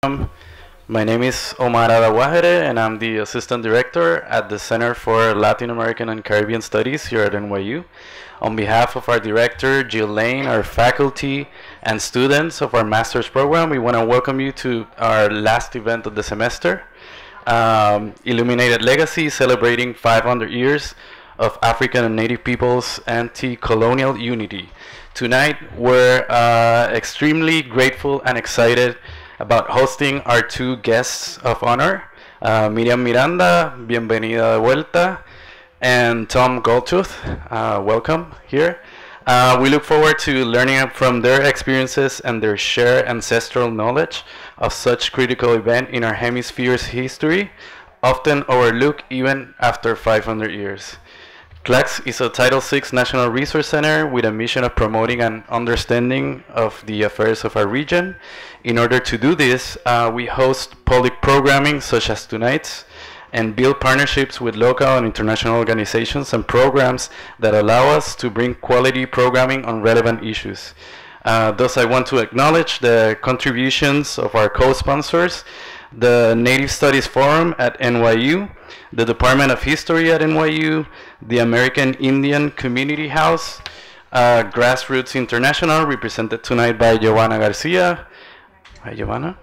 welcome. My name is Omar Adawahere, and I'm the Assistant Director at the Center for Latin American and Caribbean Studies here at NYU. On behalf of our director, Jill Lane, our faculty, and students of our master's program, we want to welcome you to our last event of the semester, Illuminated Legacy, celebrating 500 years of African and Native peoples' anti-colonial unity. Tonight, we're extremely grateful and excited about hosting our two guests of honor, Miriam Miranda, bienvenida de vuelta, and Tom Goldtooth, welcome here. We look forward to learning from their experiences and their shared ancestral knowledge of such critical event in our hemisphere's history, often overlooked even after 500 years. CLACS is a Title VI National Resource Center with a mission of promoting an understanding of the affairs of our region. In order to do this, we host public programming such as tonight's and build partnerships with local and international organizations and programs that allow us to bring quality programming on relevant issues. Thus, I want to acknowledge the contributions of our co-sponsors, the Native Studies Forum at NYU, the Department of History at NYU, the American Indian Community House, Grassroots International, represented tonight by Giovanna Garcia. Hi, Giovanna.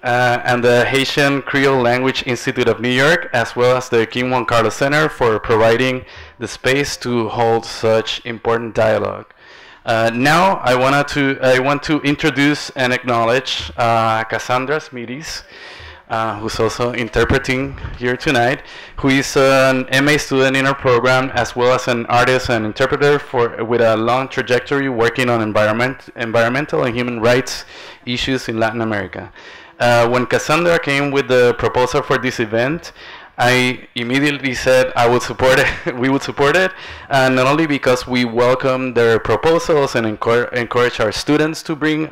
And the Haitian Creole Language Institute of New York, as well as the King Juan Carlos Center for providing the space to hold such important dialogue. Now, I want to introduce and acknowledge Cassandra Smiris, who's also interpreting here tonight, who is an MA student in our program, as well as an artist and interpreter with a long trajectory working on environmental and human rights issues in Latin America. When Cassandra came with the proposal for this event, I immediately said I would support it. We would support it, not only because we welcome their proposals and encourage our students to bring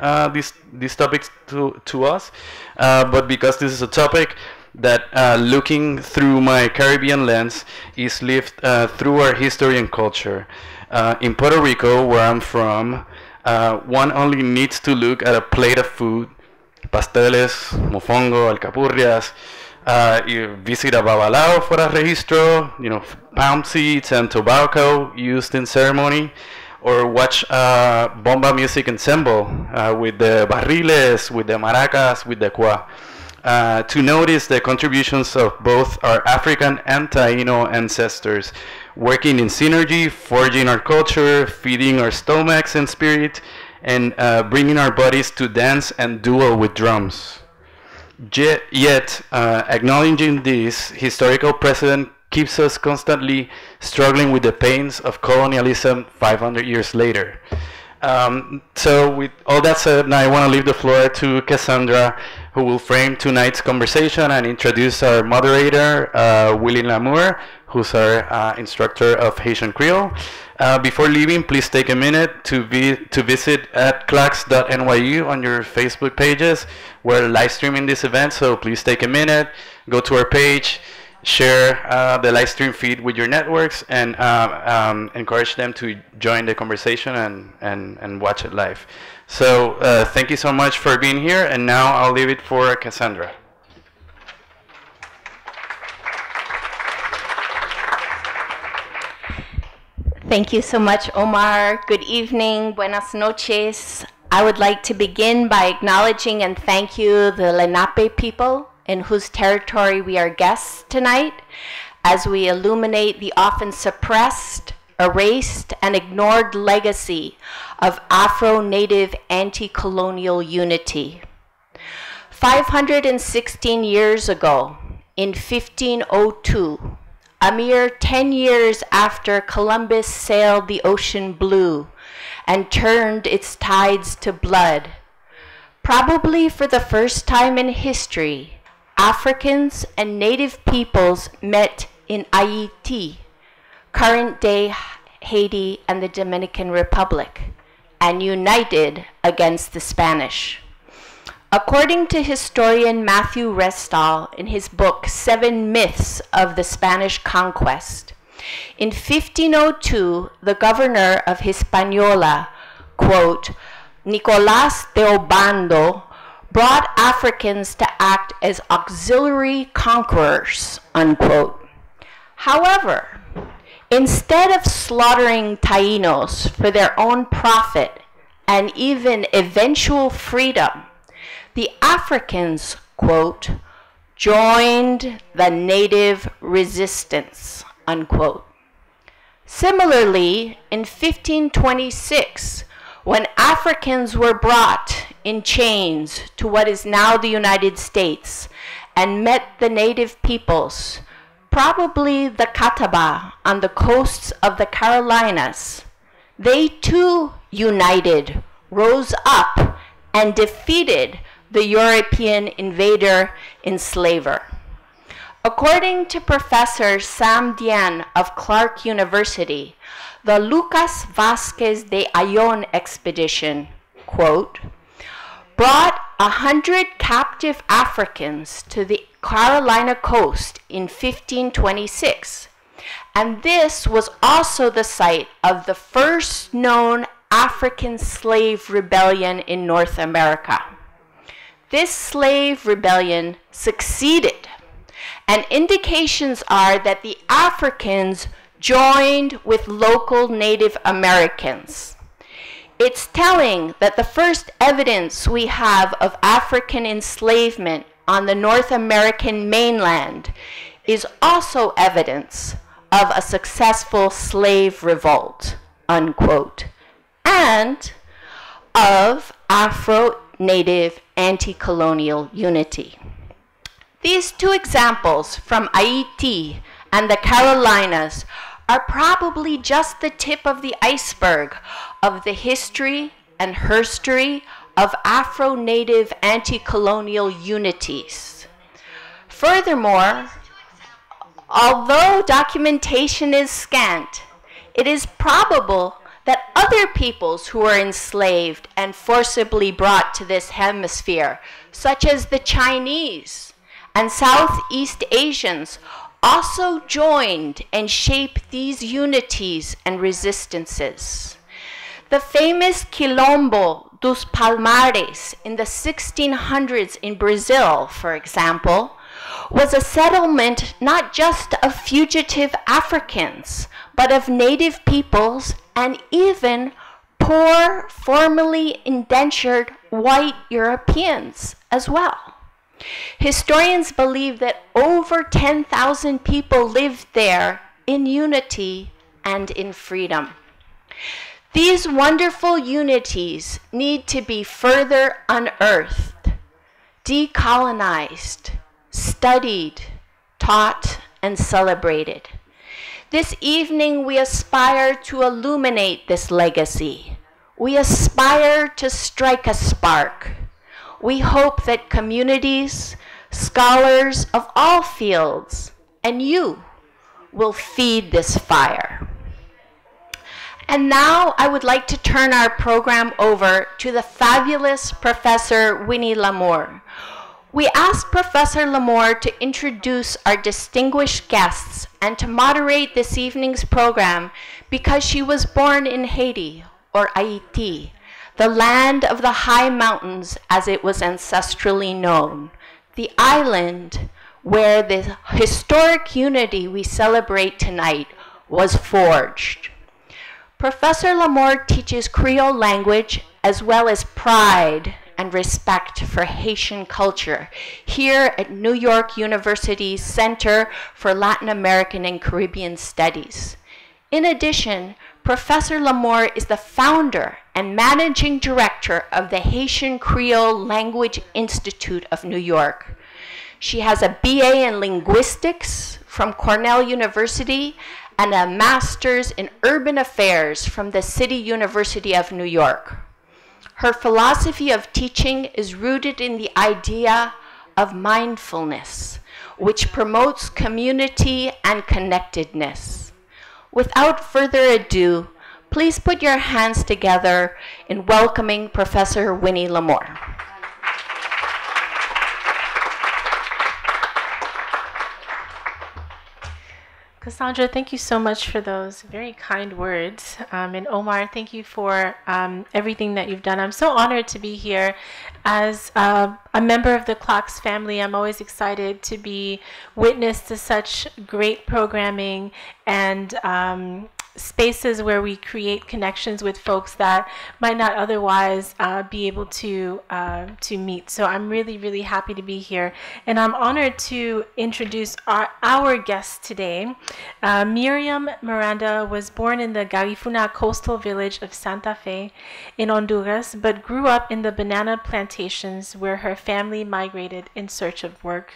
these topics to us, but because this is a topic that, looking through my Caribbean lens, is lived through our history and culture. In Puerto Rico, where I'm from, one only needs to look at a plate of food, pasteles, mofongo, alcapurrias, you visit a babalao for a registro, palm seeds and tobacco used in ceremony, or watch bomba music ensemble with the barriles, with the maracas, with the kwa. To notice the contributions of both our African and Taino ancestors, working in synergy, forging our culture, feeding our stomachs and spirit, and bringing our bodies to dance and duel with drums. Yet, acknowledging this historical precedent keeps us constantly struggling with the pains of colonialism 500 years later. So with all that said, now I want to leave the floor to Cassandra, who will frame tonight's conversation and introduce our moderator, Willie Lamour, who's our instructor of Haitian Creole. Before leaving, please take a minute to visit at clacs.nyu on your Facebook pages. We're live streaming this event, so please take a minute, go to our page, share the live stream feed with your networks, and encourage them to join the conversation and watch it live. So thank you so much for being here, and now I'll leave it for Cassandra. Thank you so much, Omar. Good evening, buenas noches. I would like to begin by acknowledging and thank you the Lenape people in whose territory we are guests tonight as we illuminate the often suppressed, erased, and ignored legacy of Afro-Native anti-colonial unity. 516 years ago, in 1502, a mere 10 years after Columbus sailed the ocean blue and turned its tides to blood, probably for the first time in history, Africans and Native peoples met in Haiti, current-day Haiti and the Dominican Republic, and united against the Spanish. According to historian Matthew Restal in his book, 7 Myths of the Spanish Conquest, in 1502, the governor of Hispaniola, quote, Nicolás de Obando, brought Africans to act as auxiliary conquerors, unquote. However, instead of slaughtering Taínos for their own profit and even eventual freedom, the Africans, quote, joined the native resistance, unquote. Similarly, in 1526, when Africans were brought in chains to what is now the United States and met the native peoples, probably the Catawba on the coasts of the Carolinas, they too united, rose up, and defeated the European invader enslaver. According to Professor Sam Dian of Clark University, the Lucas Vasquez de Ayllón expedition, quote, brought 100 captive Africans to the Carolina coast in 1526, and this was also the site of the first known African slave rebellion in North America. This slave rebellion succeeded, and indications are that the Africans joined with local Native Americans. It's telling that the first evidence we have of African enslavement on the North American mainland is also evidence of a successful slave revolt, unquote, and of Afro-Native anti-colonial unity. These two examples from Haiti and the Carolinas are probably just the tip of the iceberg of the history and herstory of Afro-Native anti-colonial unities. Furthermore, although documentation is scant, it is probable that other peoples who were enslaved and forcibly brought to this hemisphere, such as the Chinese and Southeast Asians, also joined and shaped these unities and resistances. The famous Quilombo dos Palmares in the 1600s in Brazil, for example, was a settlement not just of fugitive Africans, but of native peoples and even poor, formerly indentured white Europeans as well. Historians believe that over 10,000 people lived there in unity and in freedom. These wonderful unities need to be further unearthed, decolonized, studied, taught, and celebrated. This evening, we aspire to illuminate this legacy. We aspire to strike a spark. We hope that communities, scholars of all fields, and you will feed this fire. And now I would like to turn our program over to the fabulous Professor Winnie Lamour. We asked Professor Lamour to introduce our distinguished guests and to moderate this evening's program because she was born in Haiti, or Haiti, the land of the high mountains as it was ancestrally known, the island where the historic unity we celebrate tonight was forged. Professor Lamour teaches Creole language as well as pride and respect for Haitian culture here at New York University's Center for Latin American and Caribbean Studies. In addition, Professor Lamour is the founder and managing director of the Haitian Creole Language Institute of New York. She has a BA in linguistics from Cornell University and a master's in urban affairs from the City University of New York. Her philosophy of teaching is rooted in the idea of mindfulness, which promotes community and connectedness. Without further ado, please put your hands together in welcoming Professor Winnie Lamour. Cassandra, thank you so much for those very kind words. And Omar, thank you for everything that you've done. I'm so honored to be here As a member of the Clocks family, I'm always excited to be witness to such great programming and spaces where we create connections with folks that might not otherwise be able to meet. So I'm really, really happy to be here. And I'm honored to introduce our guest today. Miriam Miranda was born in the Garifuna coastal village of Santa Fe in Honduras, but grew up in the banana plantations where her family migrated in search of work.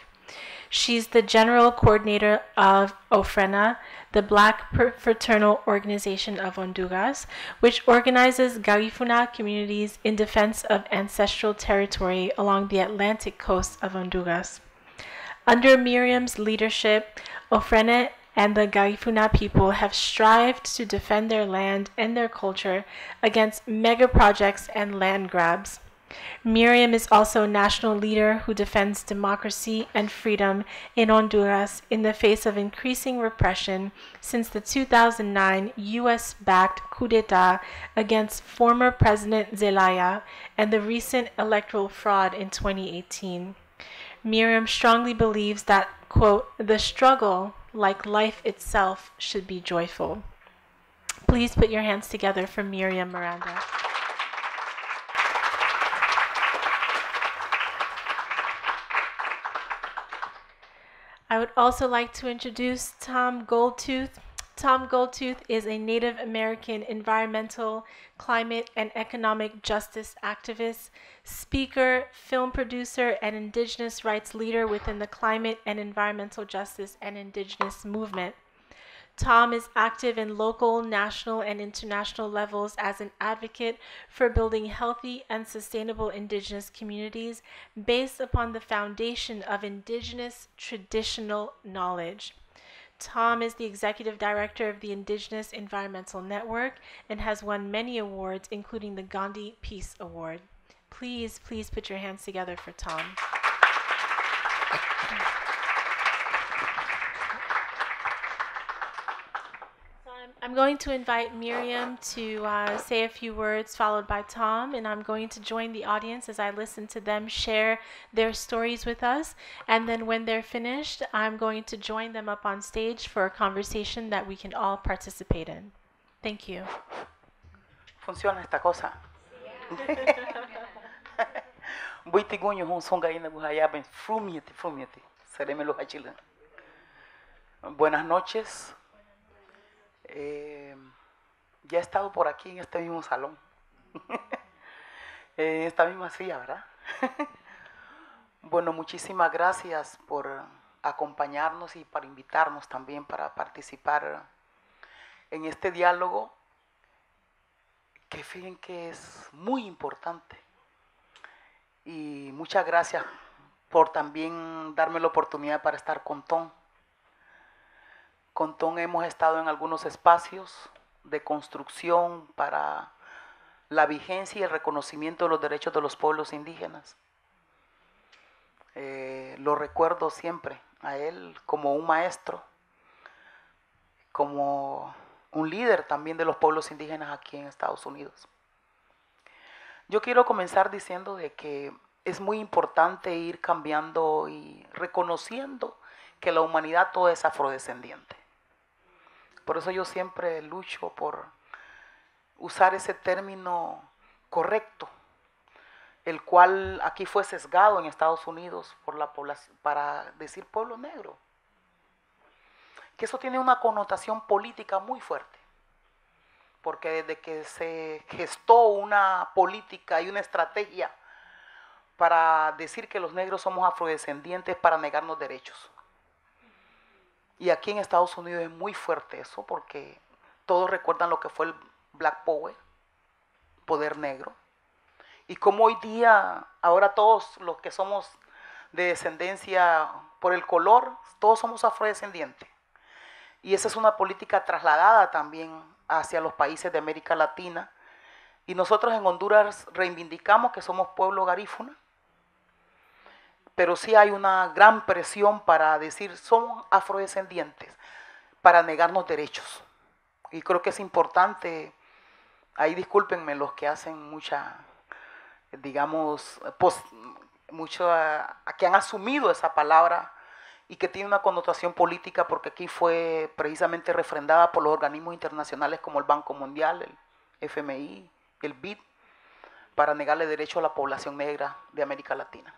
She's the general coordinator of Ofrena, the Black Fraternal Organization of Honduras, which organizes Garifuna communities in defense of ancestral territory along the Atlantic coast of Honduras. Under Miriam's leadership, Ofrena and the Garifuna people have strived to defend their land and their culture against mega projects and land grabs. Miriam is also a national leader who defends democracy and freedom in Honduras in the face of increasing repression since the 2009 U.S.-backed coup d'etat against former President Zelaya and the recent electoral fraud in 2018. Miriam strongly believes that, quote, the struggle, like life itself, should be joyful. Please put your hands together for Miriam Miranda. I would also like to introduce Tom Goldtooth. Tom Goldtooth is a Native American environmental, climate, and economic justice activist, speaker, film producer, and indigenous rights leader within the climate and environmental justice and indigenous movement. Tom is active in local, national, and international levels as an advocate for building healthy and sustainable indigenous communities based upon the foundation of indigenous traditional knowledge. Tom is the executive director of the Indigenous Environmental Network and has won many awards, including the Gandhi Peace Award. Please put your hands together for Tom. I'm going to invite Miriam to say a few words, followed by Tom, and I'm going to join the audience as I listen to them share their stories with us. And then when they're finished, I'm going to join them up on stage for a conversation that we can all participate in. Thank you. Funciona esta cosa. Buitiguño hun songa ina buhayaben frumiete. Sereme los achilan. Buenas noches. Ya he estado por aquí en este mismo salón, en esta misma silla, ¿verdad? Bueno, muchísimas gracias por acompañarnos y para invitarnos también para participar en este diálogo que fíjense que es muy importante. Y muchas gracias por también darme la oportunidad para estar con Tom. Con Tom hemos estado en algunos espacios de construcción para la vigencia y el reconocimiento de los derechos de los pueblos indígenas. Lo recuerdo siempre a él como un maestro, como un líder también de los pueblos indígenas aquí en Estados Unidos. Yo quiero comenzar diciendo de que es muy importante ir cambiando y reconociendo que la humanidad toda es afrodescendiente. Por eso yo siempre lucho por usar ese término correcto, el cual aquí fue sesgado en Estados Unidos por la población para decir pueblo negro. Que eso tiene una connotación política muy fuerte, porque desde que se gestó una política y una estrategia para decir que los negros somos afrodescendientes para negarnos derechos. Y aquí en Estados Unidos es muy fuerte eso, porque todos recuerdan lo que fue el Black Power, poder negro. Y como hoy día, ahora todos los que somos de descendencia por el color, todos somos afrodescendientes. Y esa es una política trasladada también hacia los países de América Latina. Y nosotros en Honduras reivindicamos que somos pueblo garífuna. Pero sí hay una gran presión para decir somos afrodescendientes, para negarnos derechos. Y creo que es importante, ahí discúlpenme los que hacen mucha digamos, que han asumido esa palabra y que tiene una connotación política porque aquí fue precisamente refrendada por los organismos internacionales como el Banco Mundial, el FMI, el BID, para negarle derecho a la población negra de América Latina.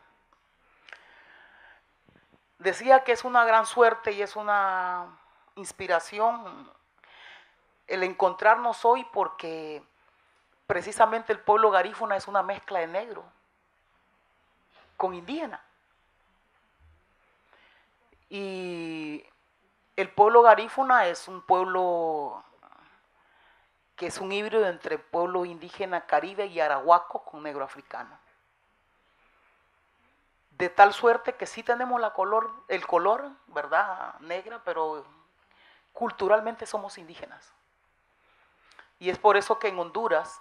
Decía que es una gran suerte y es una inspiración el encontrarnos hoy porque precisamente el pueblo garífuna es una mezcla de negro con indígena. Y el pueblo garífuna es un pueblo que es un híbrido entre pueblo indígena caribe y arahuaco con negro africano. De tal suerte que sí tenemos el color, ¿verdad? Negra, pero culturalmente somos indígenas. Y es por eso que en Honduras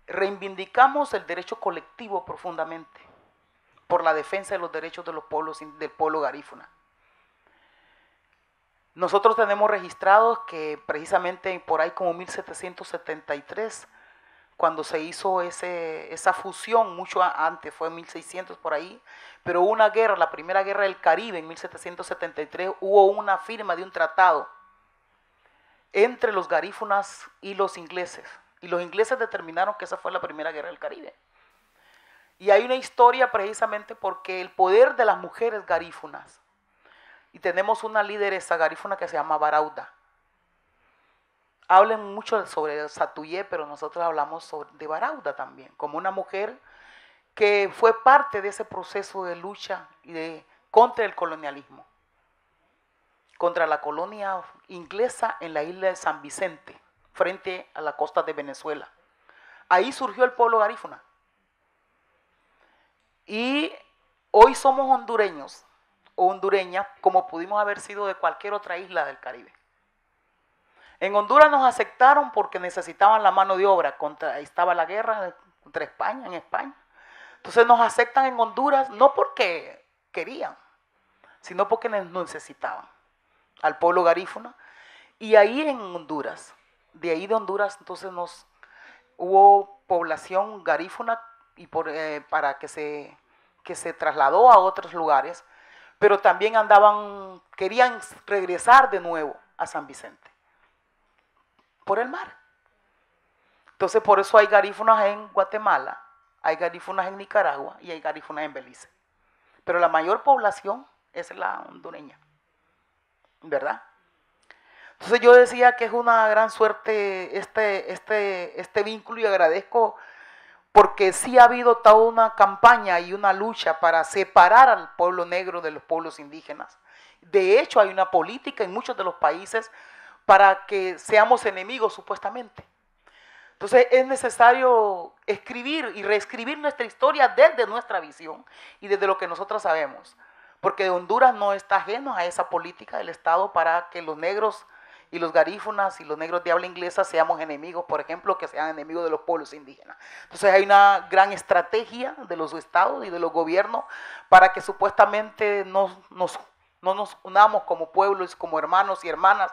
reivindicamos el derecho colectivo profundamente, por la defensa de los derechos de los pueblos, del pueblo garífuna. Nosotros tenemos registrados que precisamente por ahí como 1773, cuando se hizo esa fusión, mucho antes, fue en 1600 por ahí, pero hubo una guerra, la primera guerra del Caribe en 1773, hubo una firma de un tratado entre los garífunas y los ingleses. Y los ingleses determinaron que esa fue la primera guerra del Caribe. Y hay una historia precisamente porque el poder de las mujeres garífunas, y tenemos una lideresa garífuna que se llama Barauda. Hablan mucho sobre Satuyé, pero nosotros hablamos de Barauda también, como una mujer que fue parte de ese proceso de lucha contra el colonialismo, contra la colonia inglesa en la isla de San Vicente, frente a la costa de Venezuela. Ahí surgió el pueblo garífuna. Y hoy somos hondureños o hondureñas como pudimos haber sido de cualquier otra isla del Caribe. En Honduras nos aceptaron porque necesitaban la mano de obra, estaba la guerra contra España, en España. Entonces nos aceptan en Honduras no porque querían, sino porque nos necesitaban al pueblo garífuna. Y ahí en Honduras, de ahí de Honduras, entonces hubo población garífuna y para que se trasladó a otros lugares, pero también querían regresar de nuevo a San Vicente por el mar. Entonces por eso hay garífunas en Guatemala, hay garífunas en Nicaragua y hay garífunas en Belice. Pero la mayor población es la hondureña, ¿verdad? Entonces yo decía que es una gran suerte este vínculo y agradezco porque sí ha habido toda una campaña y una lucha para separar al pueblo negro de los pueblos indígenas. De hecho, hay una política en muchos de los países para que seamos enemigos supuestamente. Entonces es necesario escribir y reescribir nuestra historia desde nuestra visión y desde lo que nosotros sabemos. Porque Honduras no está ajeno a esa política del Estado para que los negros y los garífunas y los negros de habla inglesa seamos enemigos, por ejemplo, que sean enemigos de los pueblos indígenas. Entonces hay una gran estrategia de los estados y de los gobiernos para que supuestamente no nos unamos como pueblos, como hermanos y hermanas,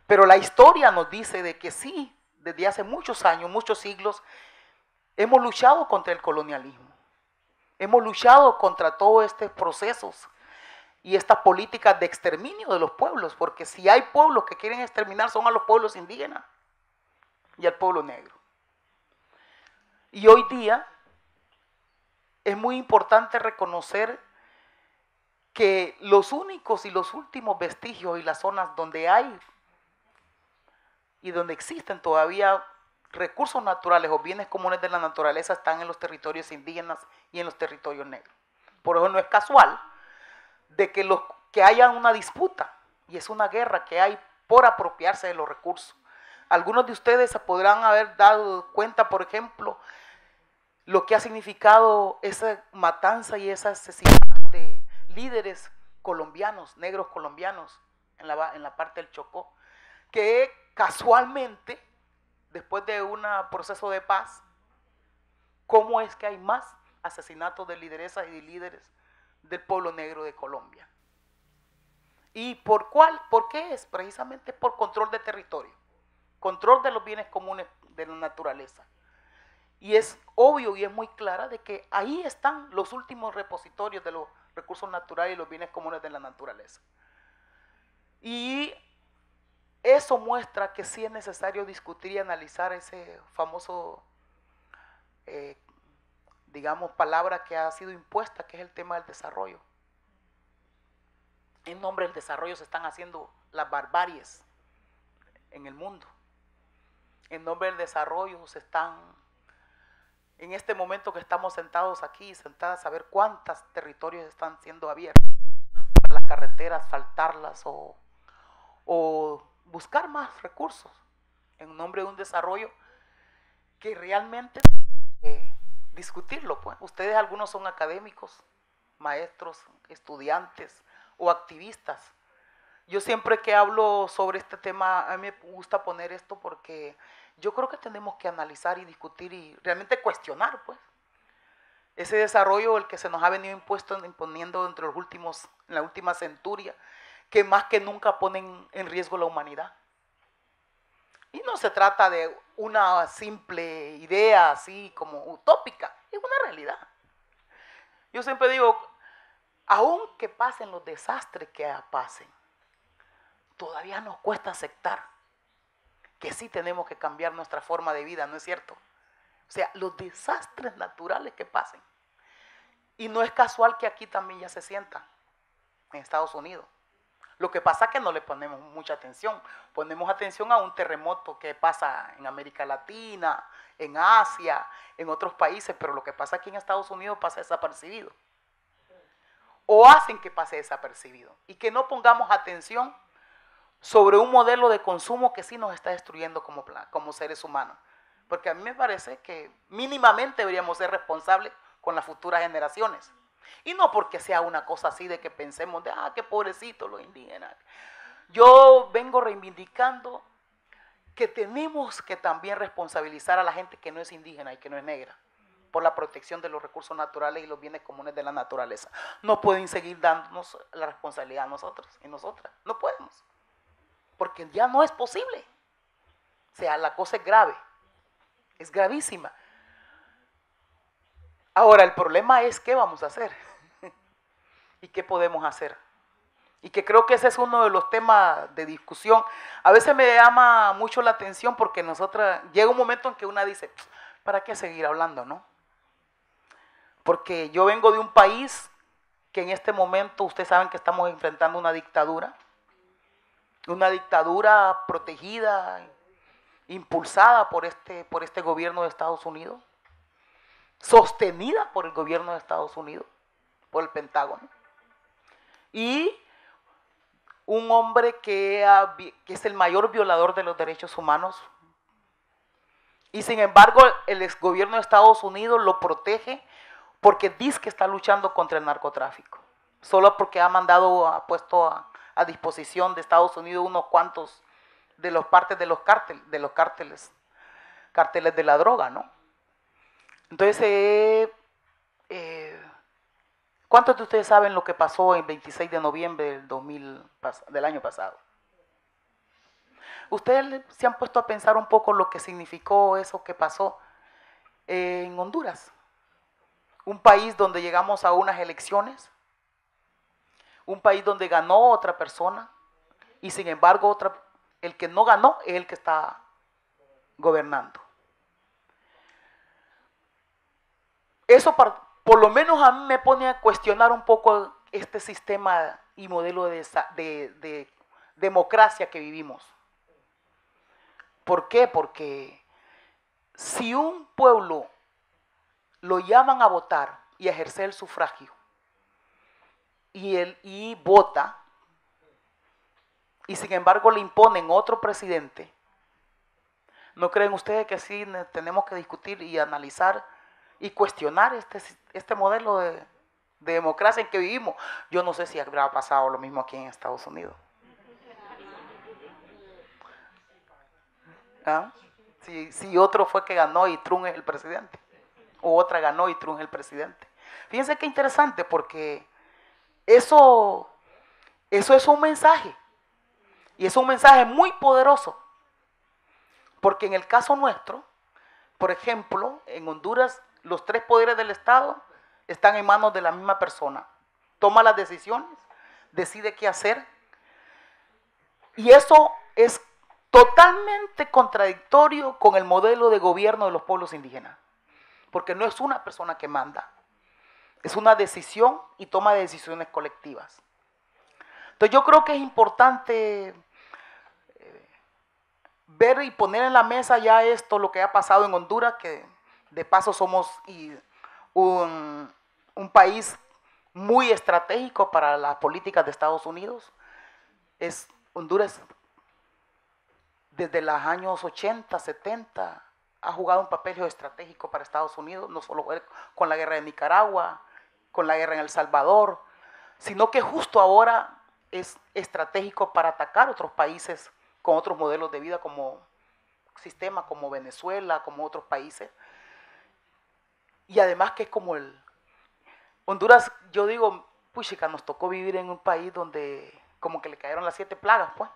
pero la historia nos dice de que sí, desde hace muchos años, muchos siglos, hemos luchado contra el colonialismo, hemos luchado contra todos estos procesos y estas políticas de exterminio de los pueblos, porque si hay pueblos que quieren exterminar son a los pueblos indígenas y al pueblo negro. Y hoy día es muy importante reconocer que los únicos y los últimos vestigios y las zonas donde hay y donde existen todavía recursos naturales o bienes comunes de la naturaleza están en los territorios indígenas y en los territorios negros. Por eso no es casual de que haya una disputa y es una guerra que hay por apropiarse de los recursos. Algunos de ustedes se podrán haber dado cuenta, por ejemplo, lo que ha significado esa matanza y ese asesinato de líderes colombianos, negros colombianos, en la parte del Chocó, que casualmente, después de un proceso de paz, ¿cómo es que hay más asesinatos de lideresas y de líderes del pueblo negro de Colombia? ¿Y por qué es? Precisamente por control de territorio, control de los bienes comunes de la naturaleza. Y es obvio y es muy clara de que ahí están los últimos repositorios de los recursos naturales y los bienes comunes de la naturaleza. Y eso muestra que sí es necesario discutir y analizar ese famoso, digamos, palabra que ha sido impuesta, que es el tema del desarrollo. En nombre del desarrollo se están haciendo las barbaries en el mundo. En nombre del desarrollo se están, en este momento que estamos sentados aquí, sentadas a ver cuántos territorios están siendo abiertos para las carreteras, asfaltarlas o buscar más recursos en nombre de un desarrollo que realmente discutirlo, pues. Ustedes algunos son académicos, maestros, estudiantes o activistas. Yo siempre que hablo sobre este tema, a mí me gusta poner esto porque yo creo que tenemos que analizar y discutir y realmente cuestionar, pues, ese desarrollo, el que se nos ha venido imponiendo entre los últimos, en la última centuria, que más que nunca ponen en riesgo la humanidad. Y no se trata de una simple idea así como utópica, es una realidad. Yo siempre digo, aunque pasen los desastres que pasen, todavía nos cuesta aceptar que sí tenemos que cambiar nuestra forma de vida, ¿no es cierto? O sea, los desastres naturales que pasen. Y no es casual que aquí también ya se sientan, en Estados Unidos. Lo que pasa es que no le ponemos mucha atención. Ponemos atención a un terremoto que pasa en América Latina, en Asia, en otros países, pero lo que pasa aquí en Estados Unidos pasa desapercibido. O hacen que pase desapercibido. Y que no pongamos atención sobre un modelo de consumo que sí nos está destruyendo como seres humanos. Porque a mí me parece que mínimamente deberíamos ser responsables con las futuras generaciones. Y no porque sea una cosa así de que pensemos de, qué pobrecitos los indígenas. Yo vengo reivindicando que tenemos que también responsabilizar a la gente que no es indígena y que no es negra por la protección de los recursos naturales y los bienes comunes de la naturaleza. No pueden seguir dándonos la responsabilidad a nosotros y nosotras. No podemos. Porque ya no es posible. O sea, la cosa es grave. Es gravísima. Ahora, el problema es qué vamos a hacer y qué podemos hacer. Y que creo que ese es uno de los temas de discusión. A veces me llama mucho la atención porque nosotras, llega un momento en que una dice, ¿para qué seguir hablando, no? Porque yo vengo de un país que en este momento, ustedes saben que estamos enfrentando una dictadura protegida, impulsada por este gobierno de Estados Unidos, sostenida por el gobierno de Estados Unidos, por el Pentágono, y un hombre que es el mayor violador de los derechos humanos, y sin embargo el ex gobierno de Estados Unidos lo protege porque dice que está luchando contra el narcotráfico, solo porque ha puesto a disposición de Estados Unidos unos cuantos de los partes de los cárteles de la droga, ¿no? Entonces, ¿cuántos de ustedes saben lo que pasó el 26 de noviembre del año pasado? ¿Ustedes se han puesto a pensar un poco lo que significó eso que pasó en Honduras? Un país donde llegamos a unas elecciones, un país donde ganó otra persona y sin embargo el que no ganó es el que está gobernando. Eso por lo menos a mí me pone a cuestionar un poco este sistema y modelo de democracia que vivimos. ¿Por qué? Porque si un pueblo lo llaman a votar y a ejercer el sufragio y vota, y sin embargo le imponen otro presidente, ¿no creen ustedes que sí tenemos que discutir y analizar y cuestionar este modelo de democracia en que vivimos? Yo no sé si habrá pasado lo mismo aquí en Estados Unidos. ¿Ah? Si otro fue que ganó y Trump es el presidente, o otra ganó y Trump es el presidente. Fíjense qué interesante, porque eso es un mensaje, y es un mensaje muy poderoso, porque en el caso nuestro por ejemplo, en Honduras, los 3 poderes del Estado están en manos de la misma persona. Toma las decisiones, decide qué hacer. Y eso es totalmente contradictorio con el modelo de gobierno de los pueblos indígenas. Porque no es una persona que manda. Es una decisión y toma de decisiones colectivas. Entonces yo creo que es importante ver y poner en la mesa ya esto, lo que ha pasado en Honduras, que de paso somos un país muy estratégico para las políticas de Estados Unidos. Honduras desde los años 80, 70 ha jugado un papel geoestratégico para Estados Unidos, no solo con la guerra de Nicaragua, con la guerra en El Salvador, sino que justo ahora es estratégico para atacar otros países con otros modelos de vida como sistemas como Venezuela, como otros países. Y además que es como Honduras, yo digo, puchica, nos tocó vivir en un país donde como que le cayeron las 7 plagas, pues.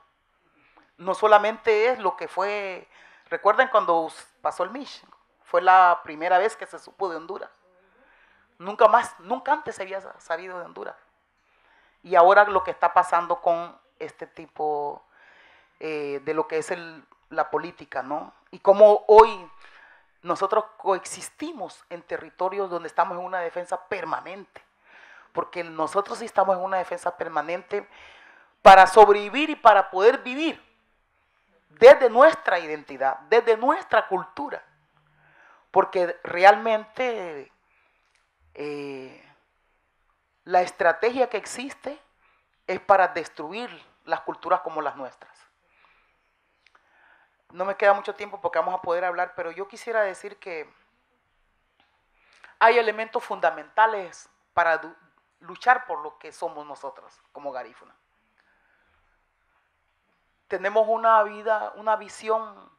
No solamente es lo que fue, recuerden cuando pasó el Mish, fue la primera vez que se supo de Honduras. Nunca antes se había sabido de Honduras. Y ahora lo que está pasando con este tipo de lo que es la política, ¿no? Y cómo hoy nosotros coexistimos en territorios donde estamos en una defensa permanente. Porque nosotros sí estamos en una defensa permanente para sobrevivir y para poder vivir desde nuestra identidad, desde nuestra cultura. Porque realmente la estrategia que existe es para destruir las culturas como las nuestras. No me queda mucho tiempo porque vamos a poder hablar, pero yo quisiera decir que hay elementos fundamentales para luchar por lo que somos nosotros como garífuna. Tenemos una visión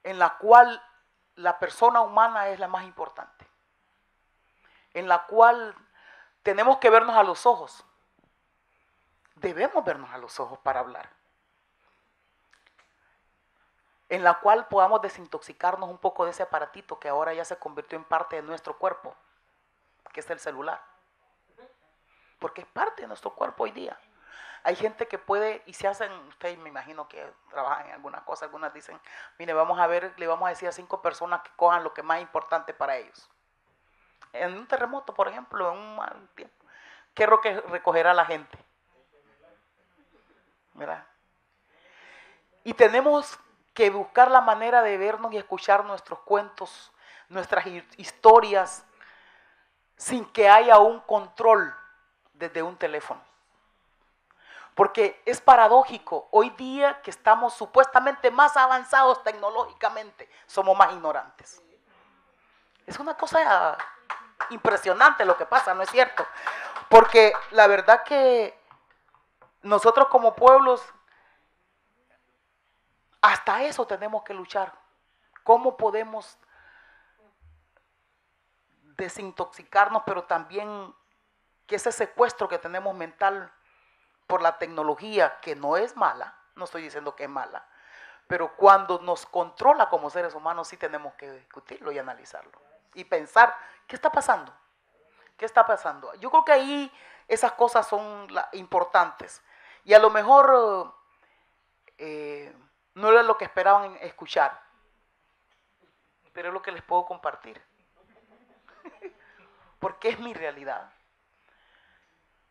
en la cual la persona humana es la más importante, en la cual tenemos que vernos a los ojos. Debemos vernos a los ojos para hablar. En la cual podamos desintoxicarnos un poco de ese aparatito que ahora ya se convirtió en parte de nuestro cuerpo, que es el celular. Porque es parte de nuestro cuerpo hoy día. Hay gente que puede, y se hacen, ustedes me imagino que trabajan en alguna cosa, algunas dicen, mire, vamos a ver, le vamos a decir a 5 personas que cojan lo que es más importante para ellos. En un terremoto, por ejemplo, en un mal tiempo, ¿qué es lo que recogerá la gente? ¿Verdad? Y tenemos que buscar la manera de vernos y escuchar nuestros cuentos, nuestras historias, sin que haya un control desde un teléfono. Porque es paradójico, hoy día que estamos supuestamente más avanzados tecnológicamente, somos más ignorantes. Es una cosa impresionante lo que pasa, ¿no es cierto? Porque la verdad que nosotros como pueblos, hasta eso tenemos que luchar. ¿Cómo podemos desintoxicarnos, pero también que ese secuestro que tenemos mental por la tecnología, que no es mala, no estoy diciendo que es mala, pero cuando nos controla como seres humanos sí tenemos que discutirlo y analizarlo y pensar, ¿qué está pasando? ¿Qué está pasando? Yo creo que ahí esas cosas son importantes y a lo mejor no era lo que esperaban escuchar, pero es lo que les puedo compartir, porque es mi realidad.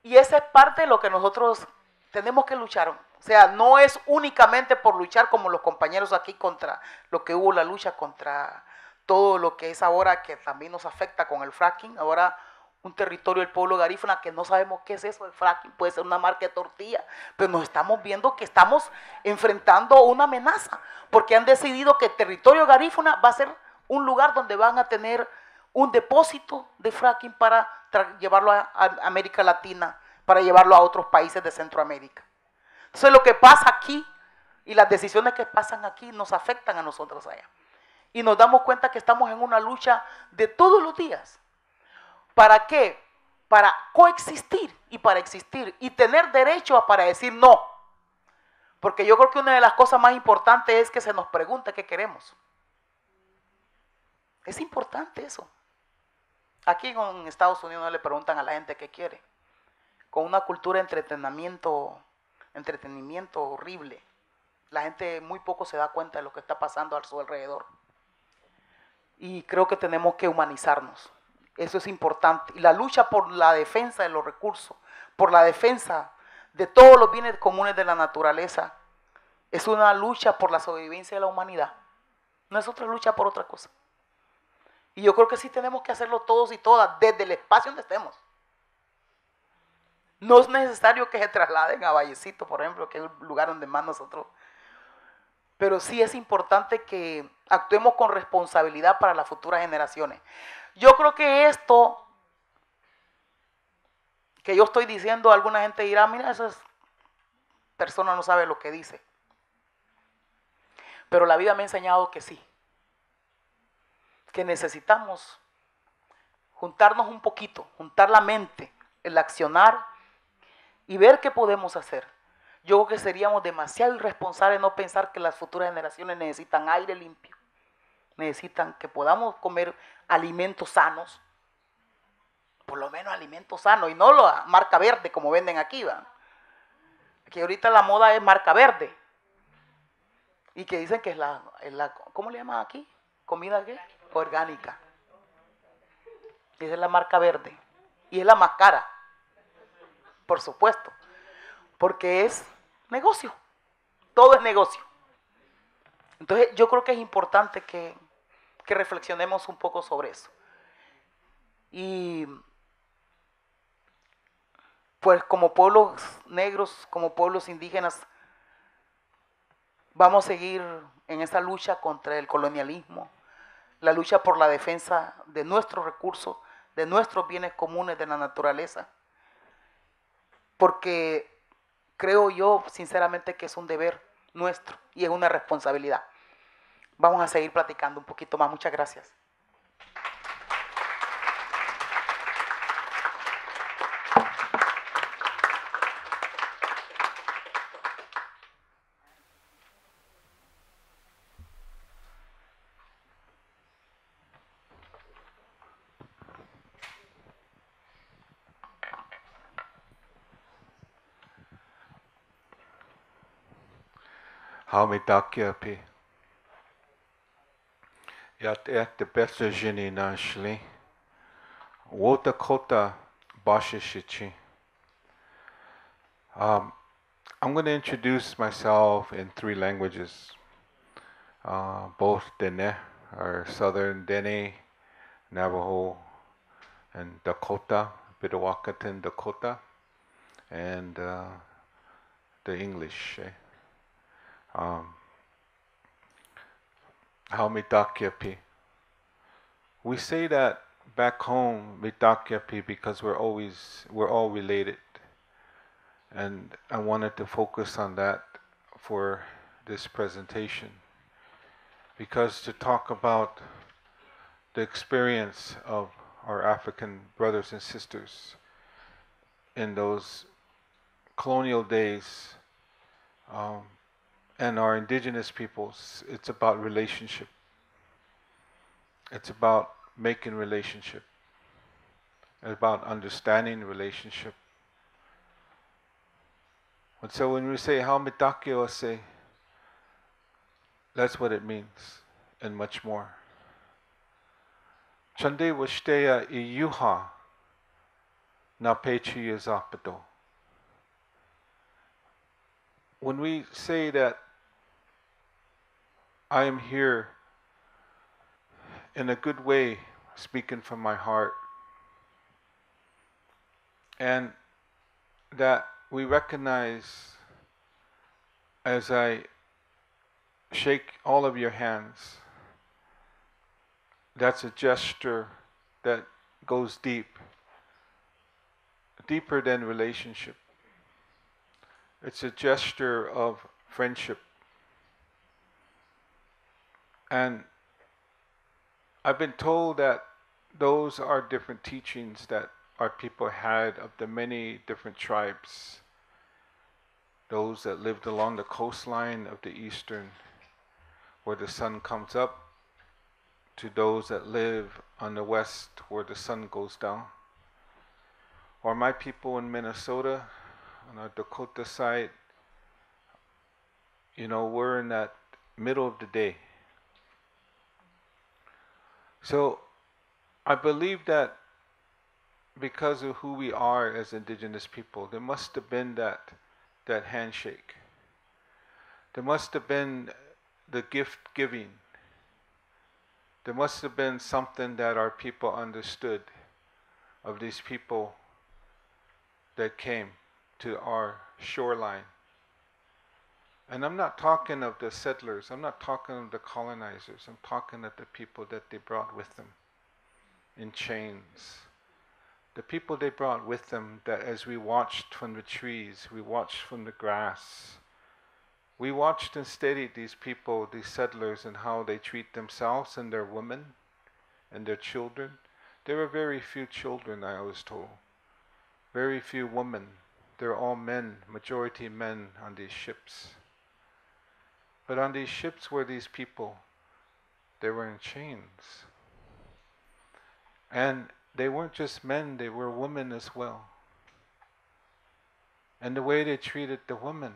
Y esa es parte de lo que nosotros tenemos que luchar. O sea, no es únicamente por luchar como los compañeros aquí contra lo que hubo la lucha contra todo lo que es ahora que también nos afecta con el fracking. Ahora un territorio del pueblo garífuna que no sabemos qué es eso del fracking, puede ser una marca de tortilla, pero nos estamos viendo que estamos enfrentando una amenaza, porque han decidido que el territorio garífuna va a ser un lugar donde van a tener un depósito de fracking para llevarlo a América Latina, para llevarlo a otros países de Centroamérica. Entonces lo que pasa aquí y las decisiones que pasan aquí nos afectan a nosotros allá. Y nos damos cuenta que estamos en una lucha de todos los días. ¿Para qué? Para coexistir y para existir y tener derecho para decir no. Porque yo creo que una de las cosas más importantes es que se nos pregunte qué queremos. Es importante eso. Aquí en Estados Unidos no le preguntan a la gente qué quiere. Con una cultura de entretenimiento horrible. La gente muy poco se da cuenta de lo que está pasando a su alrededor. Y creo que tenemos que humanizarnos. Eso es importante. Y la lucha por la defensa de los recursos, por la defensa de todos los bienes comunes de la naturaleza, es una lucha por la sobrevivencia de la humanidad. No es otra lucha por otra cosa. Y yo creo que sí tenemos que hacerlo todos y todas, desde el espacio donde estemos. No es necesario que se trasladen a Vallecito, por ejemplo, que es el lugar donde más nosotros. Pero sí es importante que actuemos con responsabilidad para las futuras generaciones. Yo creo que esto que yo estoy diciendo, alguna gente dirá, mira, esa persona no sabe lo que dice. Pero la vida me ha enseñado que sí. Que necesitamos juntarnos un poquito, juntar la mente, el accionar y ver qué podemos hacer. Yo creo que seríamos demasiado irresponsables no pensar que las futuras generaciones necesitan aire limpio, necesitan que podamos comer alimentos sanos, por lo menos alimentos sanos y no la marca verde como venden aquí, ¿va? Que ahorita la moda es marca verde y que dicen que es la ¿cómo le llaman aquí? ¿Comida qué? Orgánica. Esa es la marca verde y es la más cara, por supuesto, porque es negocio, todo es negocio. Entonces yo creo que es importante que reflexionemos un poco sobre eso. Y pues como pueblos negros, como pueblos indígenas, vamos a seguir en esa lucha contra el colonialismo, la lucha por la defensa de nuestros recursos, de nuestros bienes comunes de la naturaleza, porque creo yo sinceramente que es un deber nuestro y es una responsabilidad. Vamos a seguir platicando un poquito más. Muchas gracias. Haumidakia pi. Yat ek de beste jini nashli. Wota kota bashishichi. I'm going to introduce myself in 3 languages. Both Dene, or Southern Dene, Navajo, and Dakota, Bidawakatin Dakota, and the English. How Mitakyapi. We say that back home, Mitakyapi, because we're all related. And I wanted to focus on that for this presentation. Because to talk about the experience of our African brothers and sisters in those colonial days, and our indigenous peoples, it's about relationship. It's about making relationship. It's about understanding relationship. And so when we say how mitakyo say, that's what it means, and much more. Chande washtea iyuha na pechi zapado. When we say that I am here in a good way, speaking from my heart, and that we recognize as I shake all of your hands, that's a gesture that goes deeper than relationship. It's a gesture of friendship. And I've been told that those are different teachings that our people had of the many different tribes. Those that lived along the coastline of the eastern, where the sun comes up to those that live on the west where the sun goes down. Or my people in Minnesota, on our Dakota side, we're in that middle of the day. So I believe that because of who we are as indigenous people, there must have been that handshake. There must have been the gift giving. There must have been something that our people understood of these people that came to our shoreline. And I'm not talking of the settlers, I'm not talking of the colonizers, I'm talking of the people that they brought with them in chains. The people they brought with them, that as we watched from the trees, we watched from the grass, we watched and studied these people, these settlers, and how they treat themselves and their women and their children. There were very few children, I was told. Very few women. They're all men, majority men on these ships. But on these ships were these people. They were in chains. And they weren't just men, they were women as well. And the way they treated the women,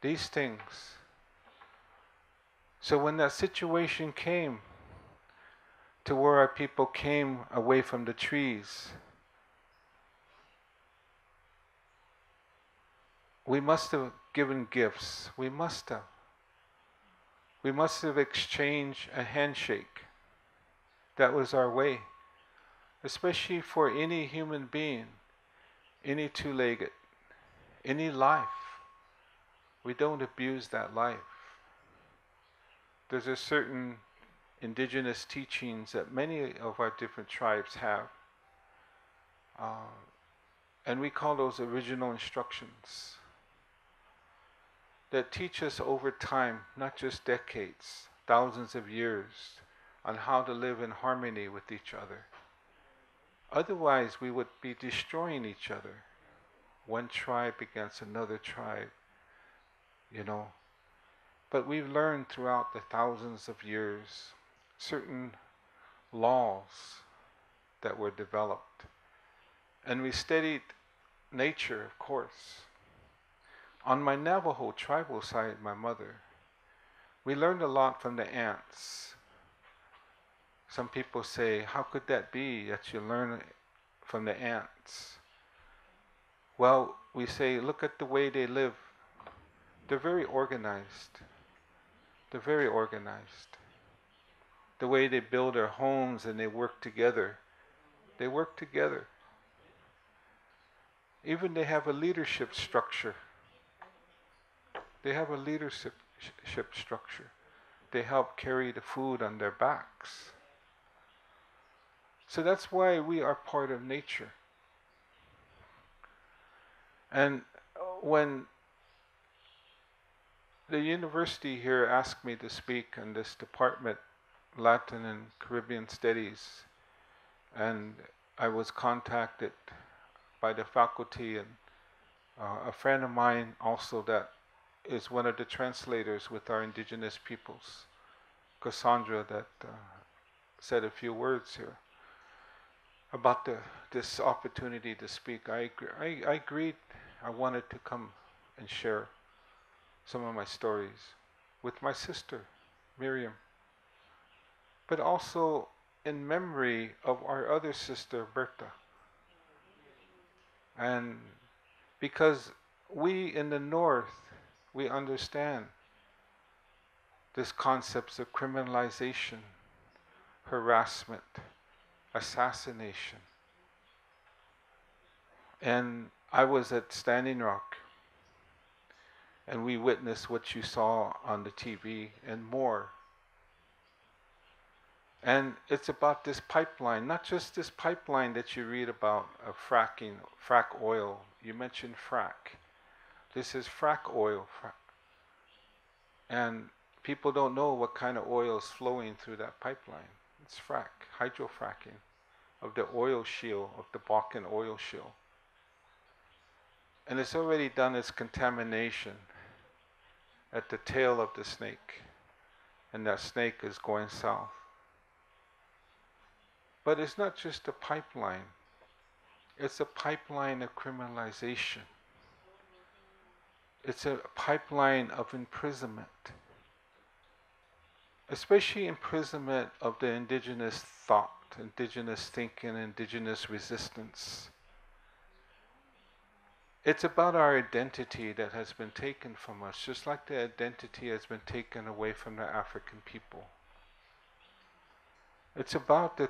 these things. So when that situation came to where our people came away from the trees, we must have given gifts. We must have. We must have exchanged a handshake. That was our way. Especially for any human being, any two-legged, any life. We don't abuse that life. There's a certain indigenous teachings that many of our different tribes have. And we call those original instructions that teach us over time, not just decades, thousands of years, on how to live in harmony with each other. Otherwise, we would be destroying each other, one tribe against another tribe, But we've learned throughout the thousands of years certain laws that were developed. And we studied nature, of course. On my Navajo tribal side, my mother, we learned a lot from the ants. Some people say, how could that be that you learn from the ants? Well, we say, look at the way they live. They're very organized. They're very organized. The way they build their homes and they work together. They work together. Even they have a leadership structure. They have a leadership structure. They help carry the food on their backs. So that's why we are part of nature. And when the university here asked me to speak in this department, Latin and Caribbean Studies, and I was contacted by the faculty and a friend of mine also that is one of the translators with our indigenous peoples, Cassandra, that said a few words here about this opportunity to speak. I agreed. I wanted to come and share some of my stories with my sister, Miriam, but also in memory of our other sister, Berta. And because we in the North, we understand this concepts of criminalization, harassment, assassination. And I was at Standing Rock, and we witnessed what you saw on the TV and more. And it's about this pipeline, not just this pipeline that you read about of fracking, frack oil. You mentioned frack. This is frack oil. And people don't know what kind of oil is flowing through that pipeline. It's frack, hydrofracking of the oil shale, of the Bakken oil shale. And it's already done its contamination at the tail of the snake and that snake is going south. But it's not just a pipeline. It's a pipeline of criminalization. It's a pipeline of imprisonment. Especially imprisonment of the indigenous thought, indigenous thinking, indigenous resistance. It's about our identity that has been taken from us, just like the identity has been taken away from the African people. It's about the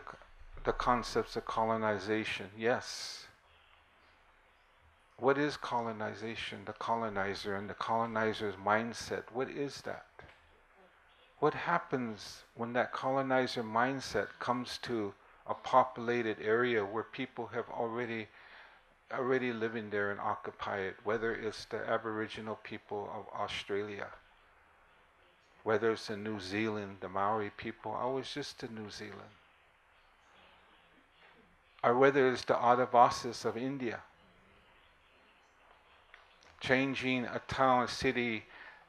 concepts of colonization, yes. What is colonization? The colonizer and the colonizer's mindset, what is that? What happens when that colonizer mindset comes to a populated area where people have already living there and occupy it, whether it's the Aboriginal people of Australia, whether it's in New Zealand, the Maori people, I was just in New Zealand, or whether it's the Adivasis of India, changing a town, a city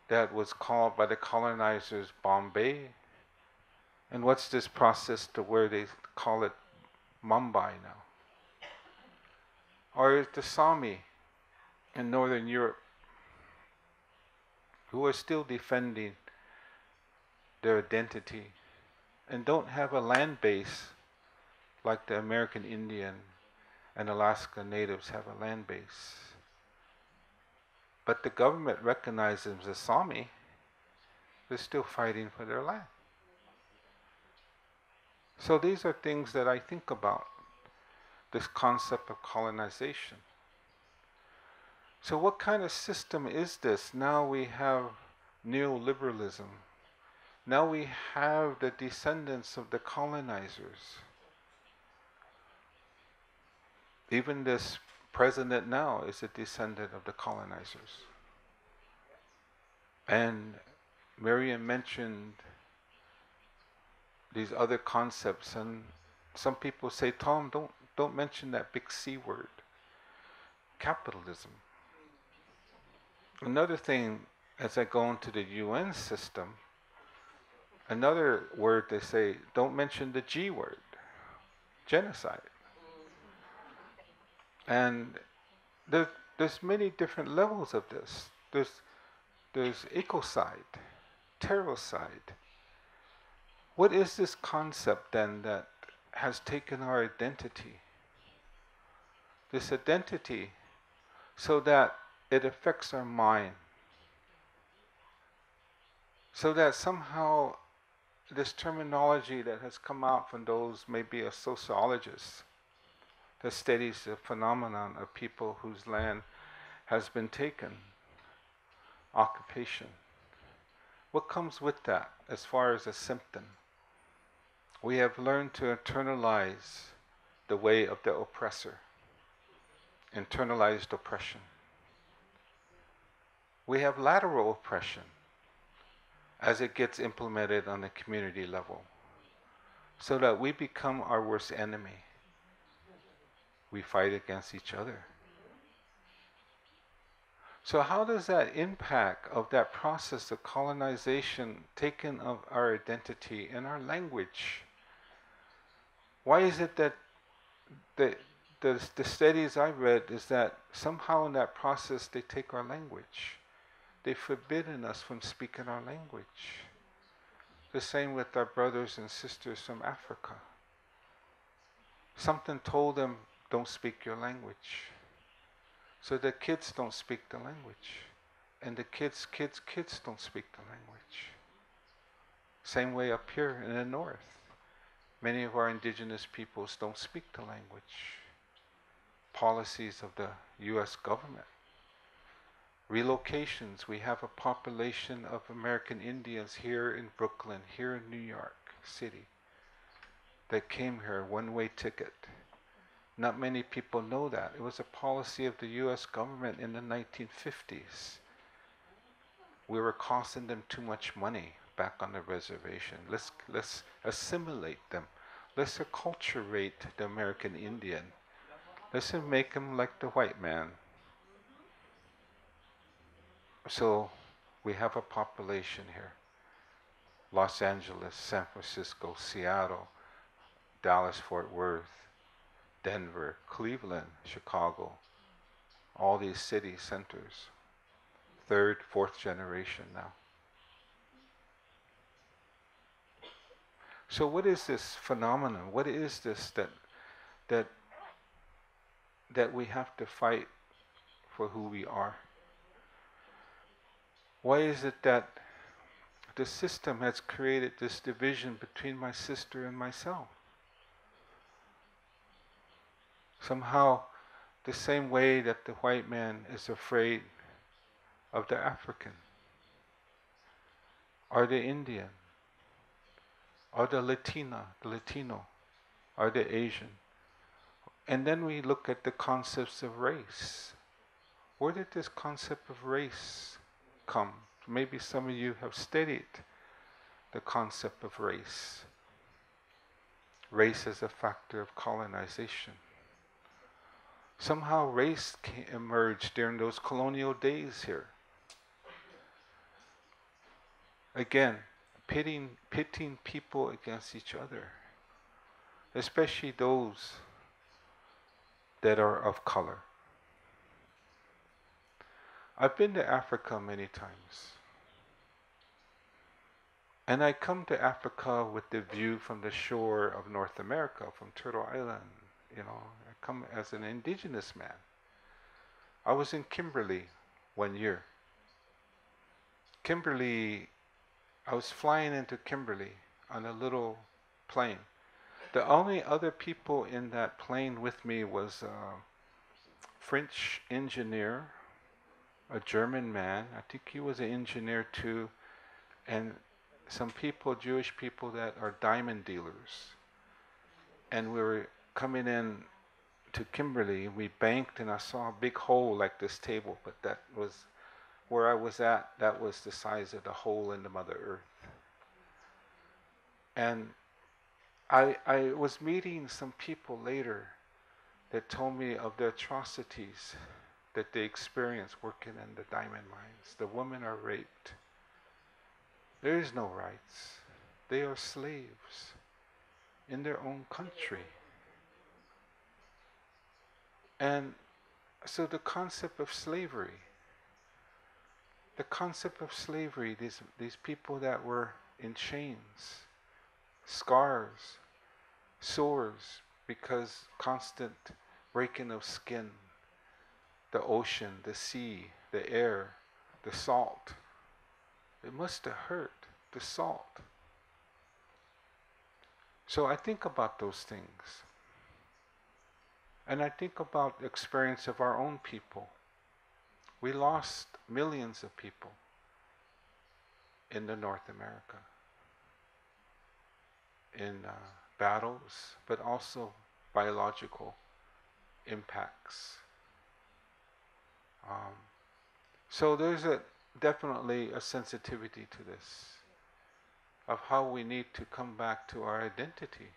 that was called by the colonizers Bombay. And what's this process to where they call it Mumbai now? Or the Sami in Northern Europe, who are still defending their identity and don't have a land base like the American Indian and Alaska Natives have a land base. But the government recognizes them as Sami. They're still fighting for their land. So these are things that I think about, this concept of colonization. So what kind of system is this? Now we have neoliberalism. Now we have the descendants of the colonizers. Even this president now is a descendant of the colonizers. And Miriam mentioned these other concepts, and some people say, Tom, don't mention that big C word, capitalism. Another thing, as I go into the UN system, another word they say, don't mention the G word, genocide. And there's many different levels of this. There's ecocide, terroricide. What is this concept then that has taken our identity? This identity so that it affects our mind. So that somehow this terminology that has come out from those, maybe a sociologist, that studies the phenomenon of people whose land has been taken, occupation. What comes with that as far as a symptom? We have learned to internalize the way of the oppressor, internalized oppression. We have lateral oppression as it gets implemented on the community level, so that we become our worst enemy. We fight against each other. So how does that impact of that process of colonization taken of our identity and our language? Why is it that the studies I read is that somehow in that process they take our language. They've forbidden us from speaking our language. The same with our brothers and sisters from Africa. Something told them, don't speak your language. So the kids don't speak the language. And the kids don't speak the language. Same way up here in the north. Many of our indigenous peoples don't speak the language. Policies of the US government. Relocations, we have a population of American Indians here in Brooklyn, here in New York City, that came here, one-way ticket. Not many people know that. It was a policy of the US government in the 1950s. We were costing them too much money back on the reservation. Let's assimilate them. Let's acculturate the American Indian. Let's make him like the white man. So we have a population here. Los Angeles, San Francisco, Seattle, Dallas, Fort Worth, Denver, Cleveland, Chicago, all these city centers, third, fourth generation now. So what is this phenomenon? What is this that we have to fight for who we are? Why is it that the system has created this division between my sister and myself? Somehow, the same way that the white man is afraid of the African, or the Indian, or the Latino, or the Asian. And then we look at the concepts of race. Where did this concept of race come? Maybe some of you have studied the concept of race. Race as a factor of colonization. Somehow race emerged during those colonial days here. Again, pitting people against each other, especially those that are of color. I've been to Africa many times. And I come to Africa with the view from the shore of North America, from Turtle Island. You know, I come as an indigenous man. I was in Kimberley 1 year. Kimberley, I was flying into Kimberley on a little plane. The only other people in that plane with me was a French engineer, a German man, I think he was an engineer too, and some people, Jewish people that are diamond dealers. And we were coming in to Kimberley, we banked and I saw a big hole like this table, but that was where I was at, that was the size of the hole in the Mother Earth. And I was meeting some people later that told me of the atrocities that they experienced working in the diamond mines. The women are raped. There is no rights. They are slaves in their own country. And so the concept of slavery, these people that were in chains, scars, sores, because constant breaking of skin, the ocean, the sea, the air, the salt. It must have hurt, the salt. So I think about those things. And I think about the experience of our own people. We lost millions of people in the North America, in battles, but also biological impacts. So there's definitely a sensitivity to this, of how we need to come back to our identity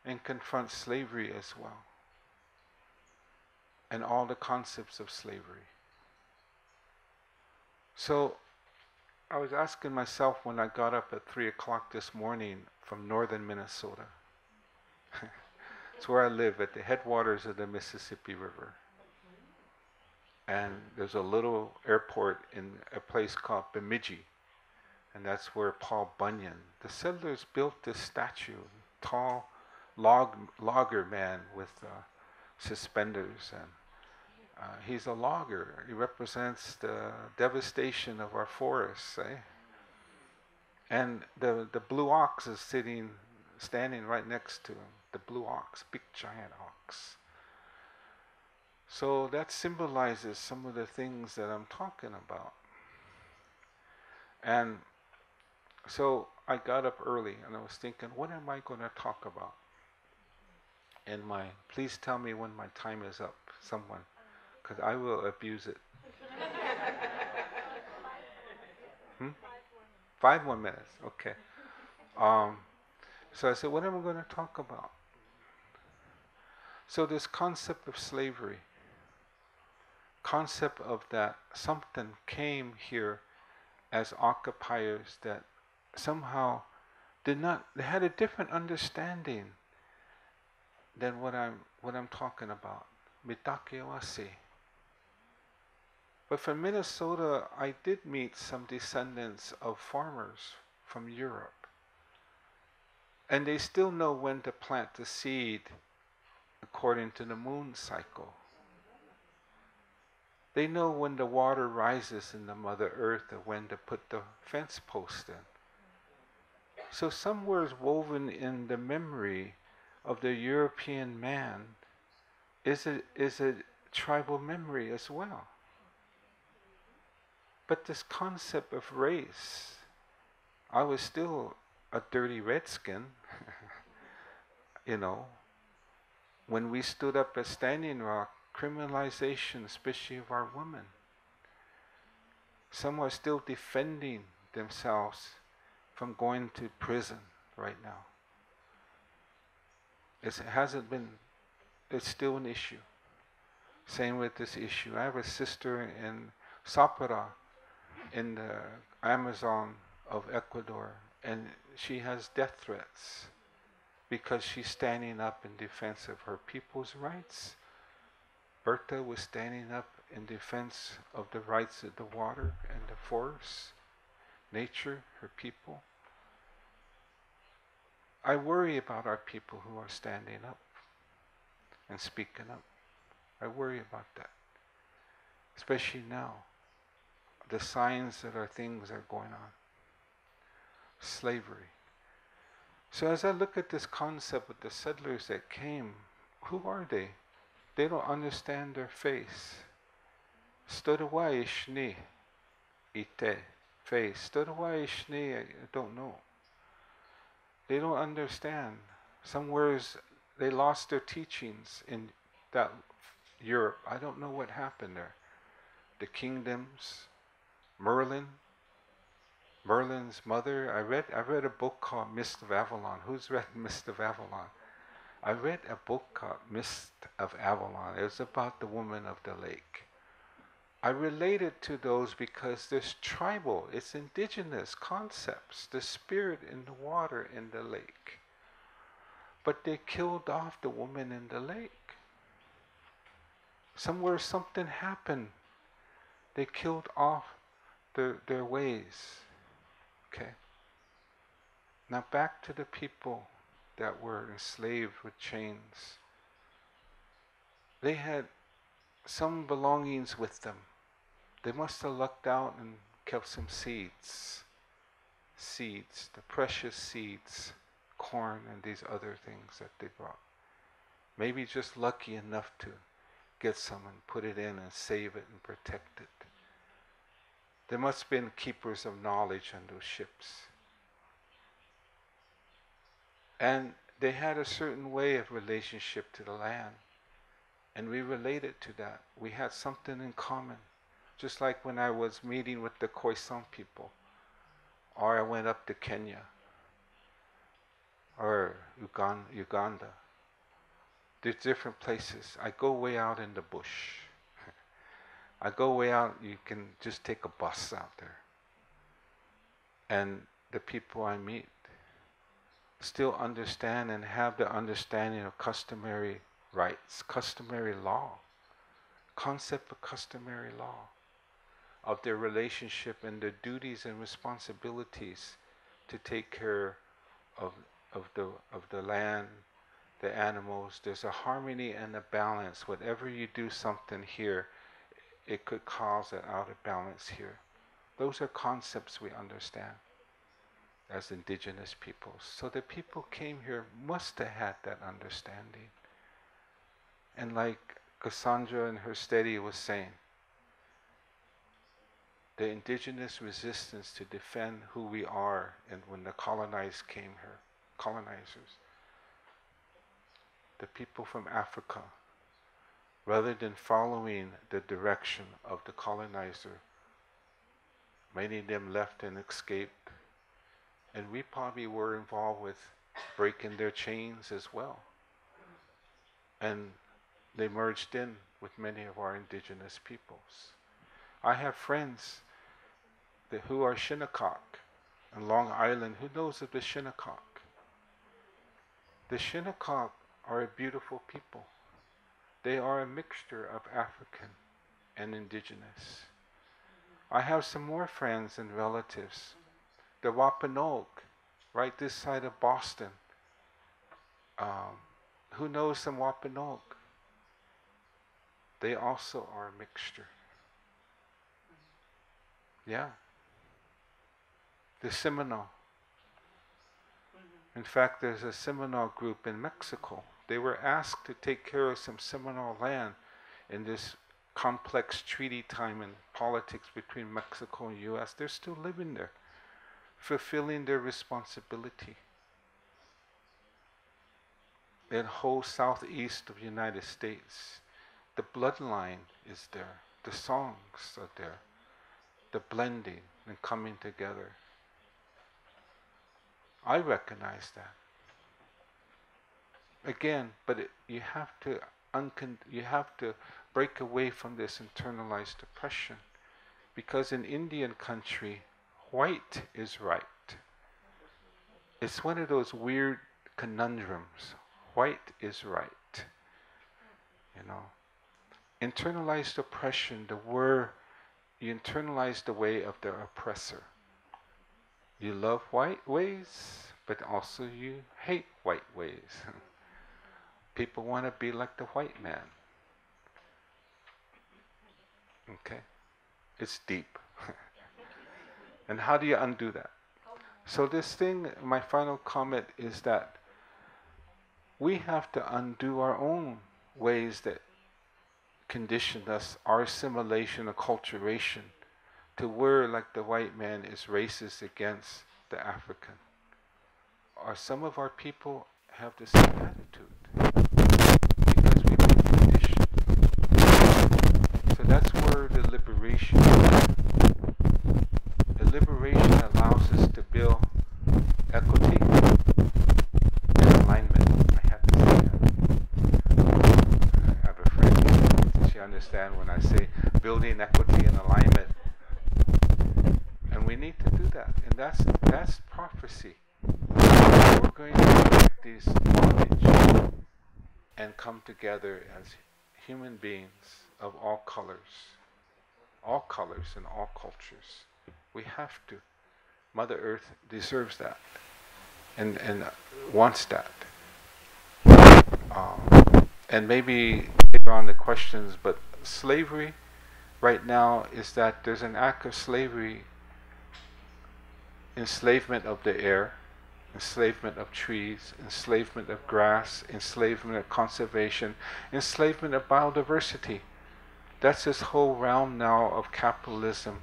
and confront slavery as well, and all the concepts of slavery. So I was asking myself when I got up at 3 o'clock this morning from northern Minnesota. It's where I live, at the headwaters of the Mississippi River. And there's a little airport in a place called Bemidji, and that's where Paul Bunyan, the settlers built this statue, tall logger man with suspenders, and he's a logger. He represents the devastation of our forests, eh? And the blue ox is standing right next to him. The blue ox, big giant ox. So that symbolizes some of the things that I'm talking about. And so I got up early and I was thinking, what am I going to talk about? And please tell me when my time is up, someone, because I will abuse it. 5 more minutes, okay. So I said, what am I going to talk about? So this concept of slavery, concept of that something came here as occupiers that somehow they had a different understanding than what I'm talking about. Mitakeawase. But from Minnesota, I did meet some descendants of farmers from Europe. And they still know when to plant the seed according to the moon cycle. They know when the water rises in the Mother Earth and when to put the fence post in. So somewhere is woven in the memory of the European man is a tribal memory as well. But this concept of race, I was still a dirty redskin, when we stood up at Standing Rock, criminalization, especially of our women. Some are still defending themselves from going to prison right now. It's still an issue. Same with this issue. I have a sister in Sapara, in the Amazon of Ecuador, and she has death threats because she's standing up in defense of her people's rights. Berta was standing up in defense of the rights of the water and the forests, nature, her people. I worry about our people who are standing up and speaking up. I worry about that, especially now. The signs that things are going on. Slavery. So as I look at this concept with the settlers that came, who are they? They don't understand their face. Stodawa ishni ite face. Stodawa ishni, I don't know. They don't understand. Some words, they lost their teachings in that Europe. I don't know what happened there. The kingdoms, Merlin's mother. I read a book called Mist of Avalon. Who's read Mist of Avalon? I read a book called Mist of Avalon. It was about the woman of the lake. I related to those because there's tribal, it's indigenous concepts, the spirit in the water in the lake. But they killed off the woman in the lake. Somewhere something happened. They killed off their ways. Okay. Now back to the people that were enslaved with chains. They had some belongings with them. They must have lucked out and kept some seeds. Seeds, the precious seeds, corn and these other things that they brought. Maybe just lucky enough to get some and put it in and save it and protect it. There must have been keepers of knowledge on those ships. And they had a certain way of relationship to the land. And we related to that. We had something in common. Just like when I was meeting with the Khoisan people, or I went up to Kenya, or Uganda. There's different places. I go way out in the bush. I go way out, you can just take a bus out there. And the people I meet still understand and have the understanding of customary rights, customary law, concept of customary law, of their relationship and their duties and responsibilities to take care of the land, the animals. There's a harmony and a balance. Whatever you do something here, it could cause an out of balance here. Those are concepts we understand as indigenous peoples. So the people came here must have had that understanding. And like Cassandra in her study was saying, the indigenous resistance to defend who we are, and when the colonizers came here, colonizers, the people from Africa, rather than following the direction of the colonizer, many of them left and escaped. And we probably were involved with breaking their chains as well. And they merged in with many of our indigenous peoples. I have friends who are Shinnecock, in Long Island, who knows of the Shinnecock? The Shinnecock are a beautiful people. They are a mixture of African and indigenous. I have some more friends and relatives. The Wampanoag, right this side of Boston. Who knows some Wampanoag? They also are a mixture. Yeah. The Seminole. In fact, there's a Seminole group in Mexico. They were asked to take care of some Seminole land in this complex treaty time and politics between Mexico and U.S. They're still living there, fulfilling their responsibility. That whole southeast of the United States, the bloodline is there, the songs are there, the blending and coming together. I recognize that. Again, but you have to break away from this internalized oppression, because in Indian country, white is right. It's one of those weird conundrums. White is right. You know, internalized oppression. You internalize the way of the oppressor. You love white ways, but also you hate white ways. People want to be like the white man. Okay? It's deep. And how do you undo that? So this thing, my final comment is that we have to undo our own ways that conditioned us, our assimilation, acculturation, to where, like the white man, is racist against the African. Or some of our people have the same attitude because we've been conditioned. So that's where the liberation allows us to build equity and alignment. I have to say that. I have a friend, she understands when I say building equity and alignment. And we need to do that. And that's prophecy. We're going to break this bondage and come together as human beings of all colors and all cultures. We have to. Mother Earth deserves that and wants that. And maybe later on the questions, but slavery right now is that there's an act of slavery, enslavement of the air, enslavement of trees, enslavement of grass, enslavement of conservation, enslavement of biodiversity. That's this whole realm now of capitalism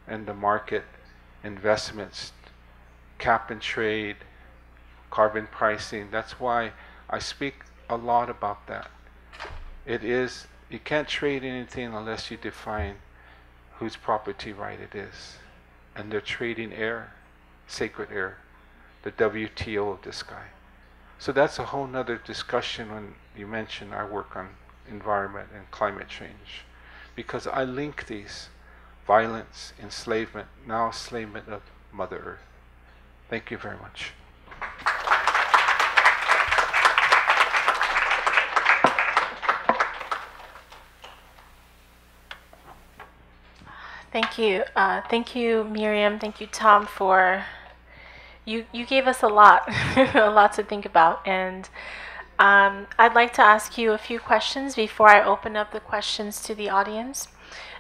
and the market, investments, cap and trade, carbon pricing. That's why I speak a lot about that. It is, you can't trade anything unless you define whose property right it is. And they're trading air, sacred air, the WTO of the sky. So that's a whole nother discussion when you mention our work on environment and climate change. Because I link these, violence, enslavement, now enslavement of Mother Earth. Thank you very much. Thank you. Thank you, Miriam. Thank you, Tom, for you gave us a lot, a lot to think about. And I'd like to ask you a few questions before I open up the questions to the audience.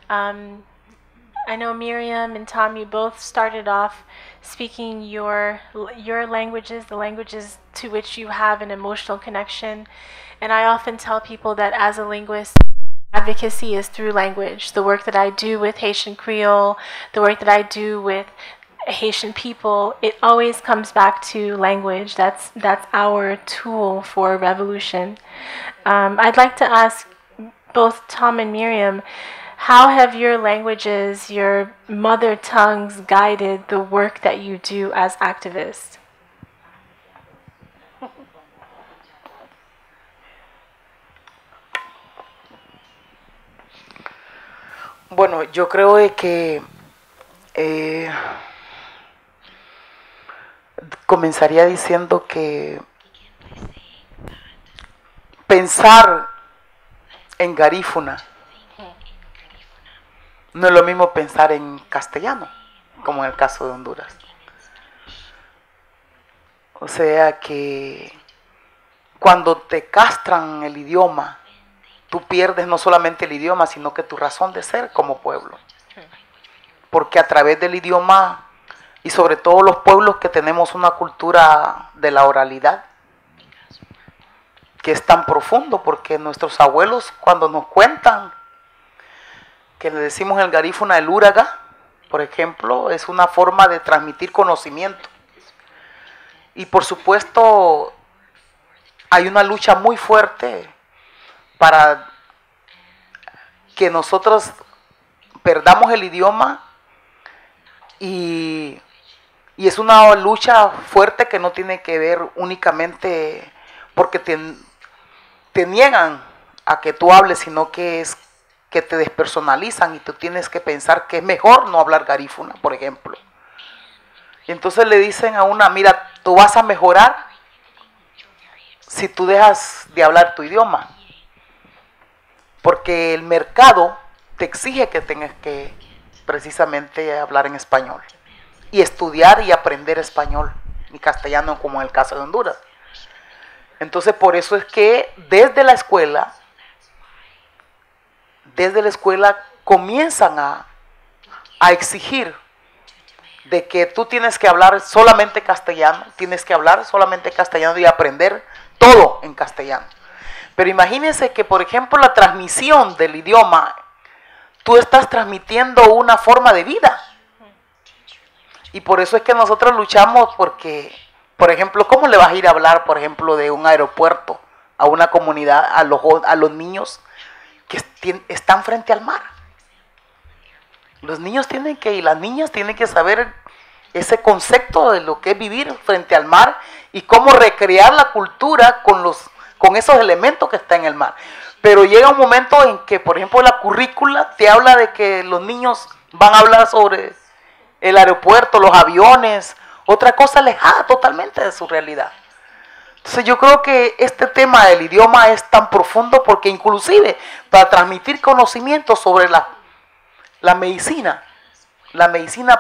I know Miriam and Tom, you both started off speaking your languages, the languages to which you have an emotional connection. And I often tell people that as a linguist, advocacy is through language. The work that I do with Haitian Creole, the work that I do with Haitian people, it always comes back to language. That's our tool for revolution. I'd like to ask both Tom and Miriam, how have your languages, your mother tongues, guided the work that you do as activists? Bueno, yo creo de que comenzaría diciendo que pensar en garífuna no es lo mismo pensar en castellano, como en el caso de Honduras. O sea que cuando te castran el idioma, tú pierdes no solamente el idioma, sino que tu razón de ser como pueblo. Porque a través del idioma, y sobre todo los pueblos que tenemos una cultura de la oralidad, que es tan profundo, porque nuestros abuelos cuando nos cuentan, que le decimos el garífuna el úraga, por ejemplo, es una forma de transmitir conocimiento. Y por supuesto, hay una lucha muy fuerte para que nosotros perdamos el idioma y es una lucha fuerte que no tiene que ver únicamente porque te niegan a que tú hables, sino que es que te despersonalizan y tú tienes que pensar que es mejor no hablar garífuna, por ejemplo. Y entonces le dicen a una, mira, tú vas a mejorar si tú dejas de hablar tu idioma. Porque el mercado te exige que tengas que precisamente hablar en español. Y estudiar y aprender español y castellano, como en el caso de Honduras. Entonces por eso es que desde la escuela comienzan a exigir de que tú tienes que hablar solamente castellano, y aprender todo en castellano. Pero imagínense que, por ejemplo, la transmisión del idioma, tú estás transmitiendo una forma de vida. Y por eso es que nosotros luchamos porque, por ejemplo, ¿cómo le vas a ir a hablar, por ejemplo, de un aeropuerto a una comunidad, a los niños que están frente al mar? Los niños y las niñas tienen que saber ese concepto de lo que es vivir frente al mar y cómo recrear la cultura con esos elementos que están en el mar. Pero llega un momento en que, por ejemplo, la currícula te habla de que los niños van a hablar sobre el aeropuerto, los aviones, otra cosa alejada totalmente de su realidad. Entonces yo creo que este tema del idioma es tan profundo porque inclusive para transmitir conocimiento sobre la medicina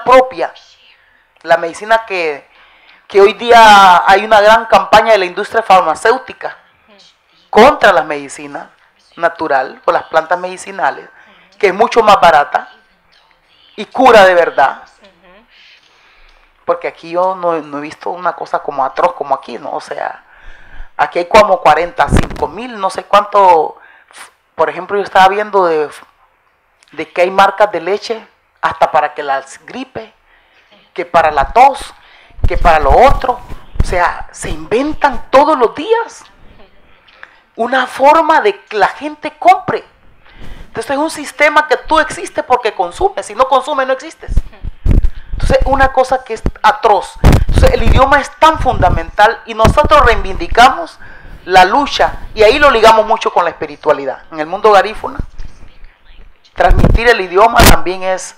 propia, la medicina que hoy día hay una gran campaña de la industria farmacéutica contra la medicina natural o las plantas medicinales, que es mucho más barata y cura de verdad. Porque aquí yo no he visto una cosa como atroz como aquí, ¿no? O sea, aquí hay como 45,000, no sé cuánto. Por ejemplo, yo estaba viendo de que hay marcas de leche hasta para que la gripe, que para la tos, que para lo otro. O sea, se inventan todos los días una forma de que la gente compre. Entonces es un sistema que tú existes porque consumes. Si no consumes, no existes. Entonces una cosa que es atroz. Entonces el idioma es tan fundamental y nosotros reivindicamos la lucha y ahí lo ligamos mucho con la espiritualidad. En el mundo garífuna, transmitir el idioma también es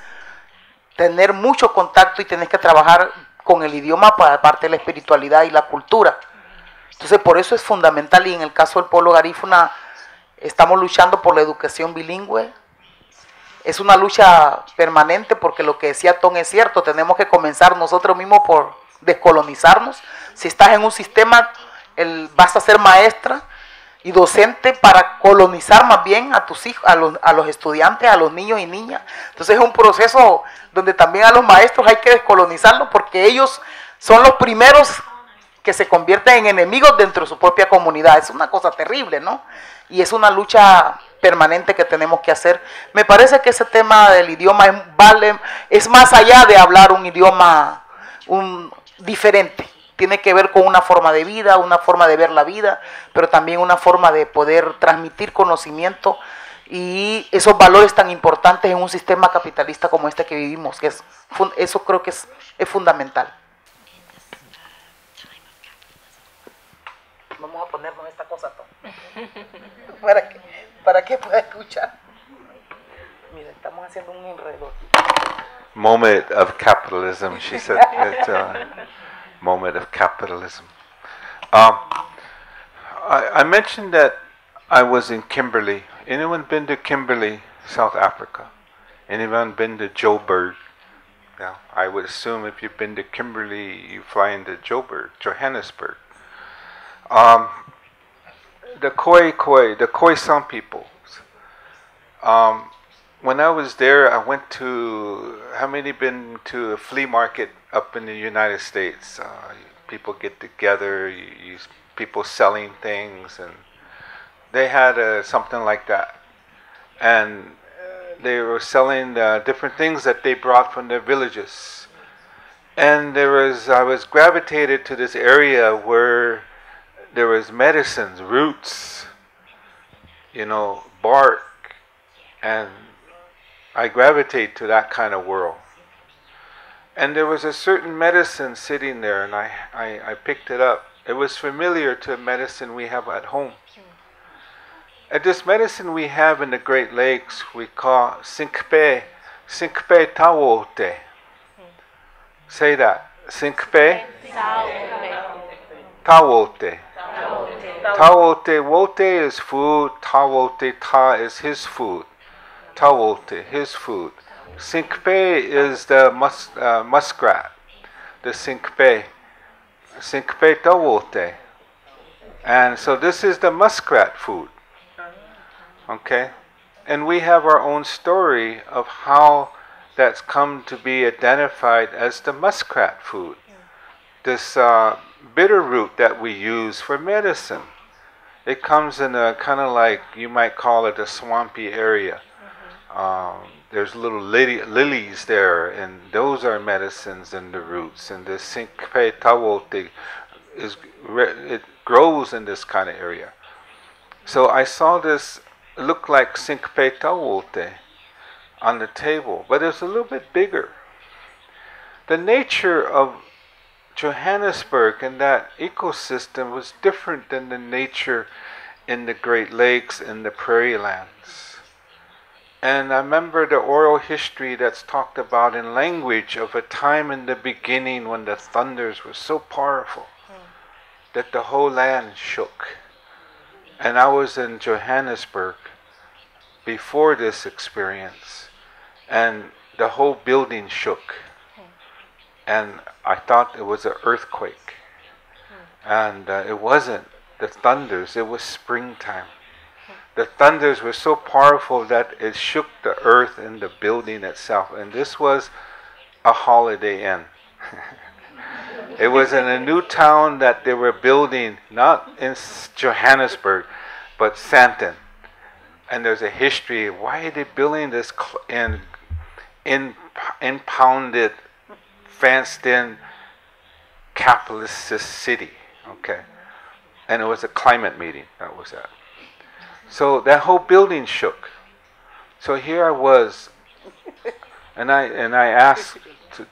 tener mucho contacto y tenés que trabajar con el idioma para parte de la espiritualidad y la cultura. Entonces por eso es fundamental, y en el caso del pueblo garífuna estamos luchando por la educación bilingüe. Es una lucha permanente porque lo que decía Tom es cierto, tenemos que comenzar nosotros mismos por descolonizarnos. Si estás en un sistema, vas a ser maestra y docente para colonizar más bien a tus hijos, a los estudiantes, a los niños y niñas. Entonces es un proceso donde también a los maestros hay que descolonizarlos porque ellos son los primeros que se convierten en enemigos dentro de su propia comunidad. Es una cosa terrible, ¿no? Y es una lucha permanente que tenemos que hacer. Me parece que ese tema del idioma es más allá de hablar un idioma diferente. Tiene que ver con una forma de vida, una forma de ver la vida, pero también una forma de poder transmitir conocimiento y esos valores tan importantes en un sistema capitalista como este que vivimos. Eso creo que es fundamental. Vamos a ponernos esta cosa, Tom, para que pueda escuchar. Mira, estamos haciendo un enredo. Moment of capitalism, she said. moment of capitalism. I mentioned that I was in Kimberley. Anyone been to Kimberley, South Africa? Anyone been to Joburg? Yeah, I would assume if you've been to Kimberley, you fly into Johannesburg. The Khoisan people. When I was there, I went to. How many been to a flea market up in the United States? People get together. People selling things, and they had something like that, and they were selling different things that they brought from their villages. And I was gravitated to this area where there was medicines, roots, bark, and I gravitate to that kind of world. And there was a certain medicine sitting there, and I picked it up. It was familiar to a medicine we have at home. And this medicine we have in the Great Lakes, we call Sinkpe Tawote. Say that. Sinkpe Tawote. Tawote, wote is food, tawote, ta is his food. Tawote, his food. Sinkpe is the muskrat. The Sinkpe tawote. And so this is the muskrat food. Okay? And we have our own story of how that's come to be identified as the muskrat food. This bitter root that we use for medicine. It comes in a kind of like, you might call it a swampy area. There's little lilies there, and those are medicines in the roots. And the Sinkpe tawote it grows in this kind of area. So I saw this look like Sinkpe tawote on the table, but it's a little bit bigger. The nature of Johannesburg and that ecosystem was different than the nature in the Great Lakes and the prairie lands. And I remember the oral history that's talked about in language of a time in the beginning when the thunders were so powerful that the whole land shook. And I was in Johannesburg before this experience, and the whole building shook. And I thought it was an earthquake. And it wasn't the thunders, it was springtime. The thunders were so powerful that it shook the earth and the building itself. And this was a Holiday Inn. It was in a new town that they were building, not in Johannesburg, but Sandton. And there's a history. Why are they building this impounded, fenced-in capitalist city? Okay, and it was a climate meeting. That was that. So that whole building shook. So here I was, and I asked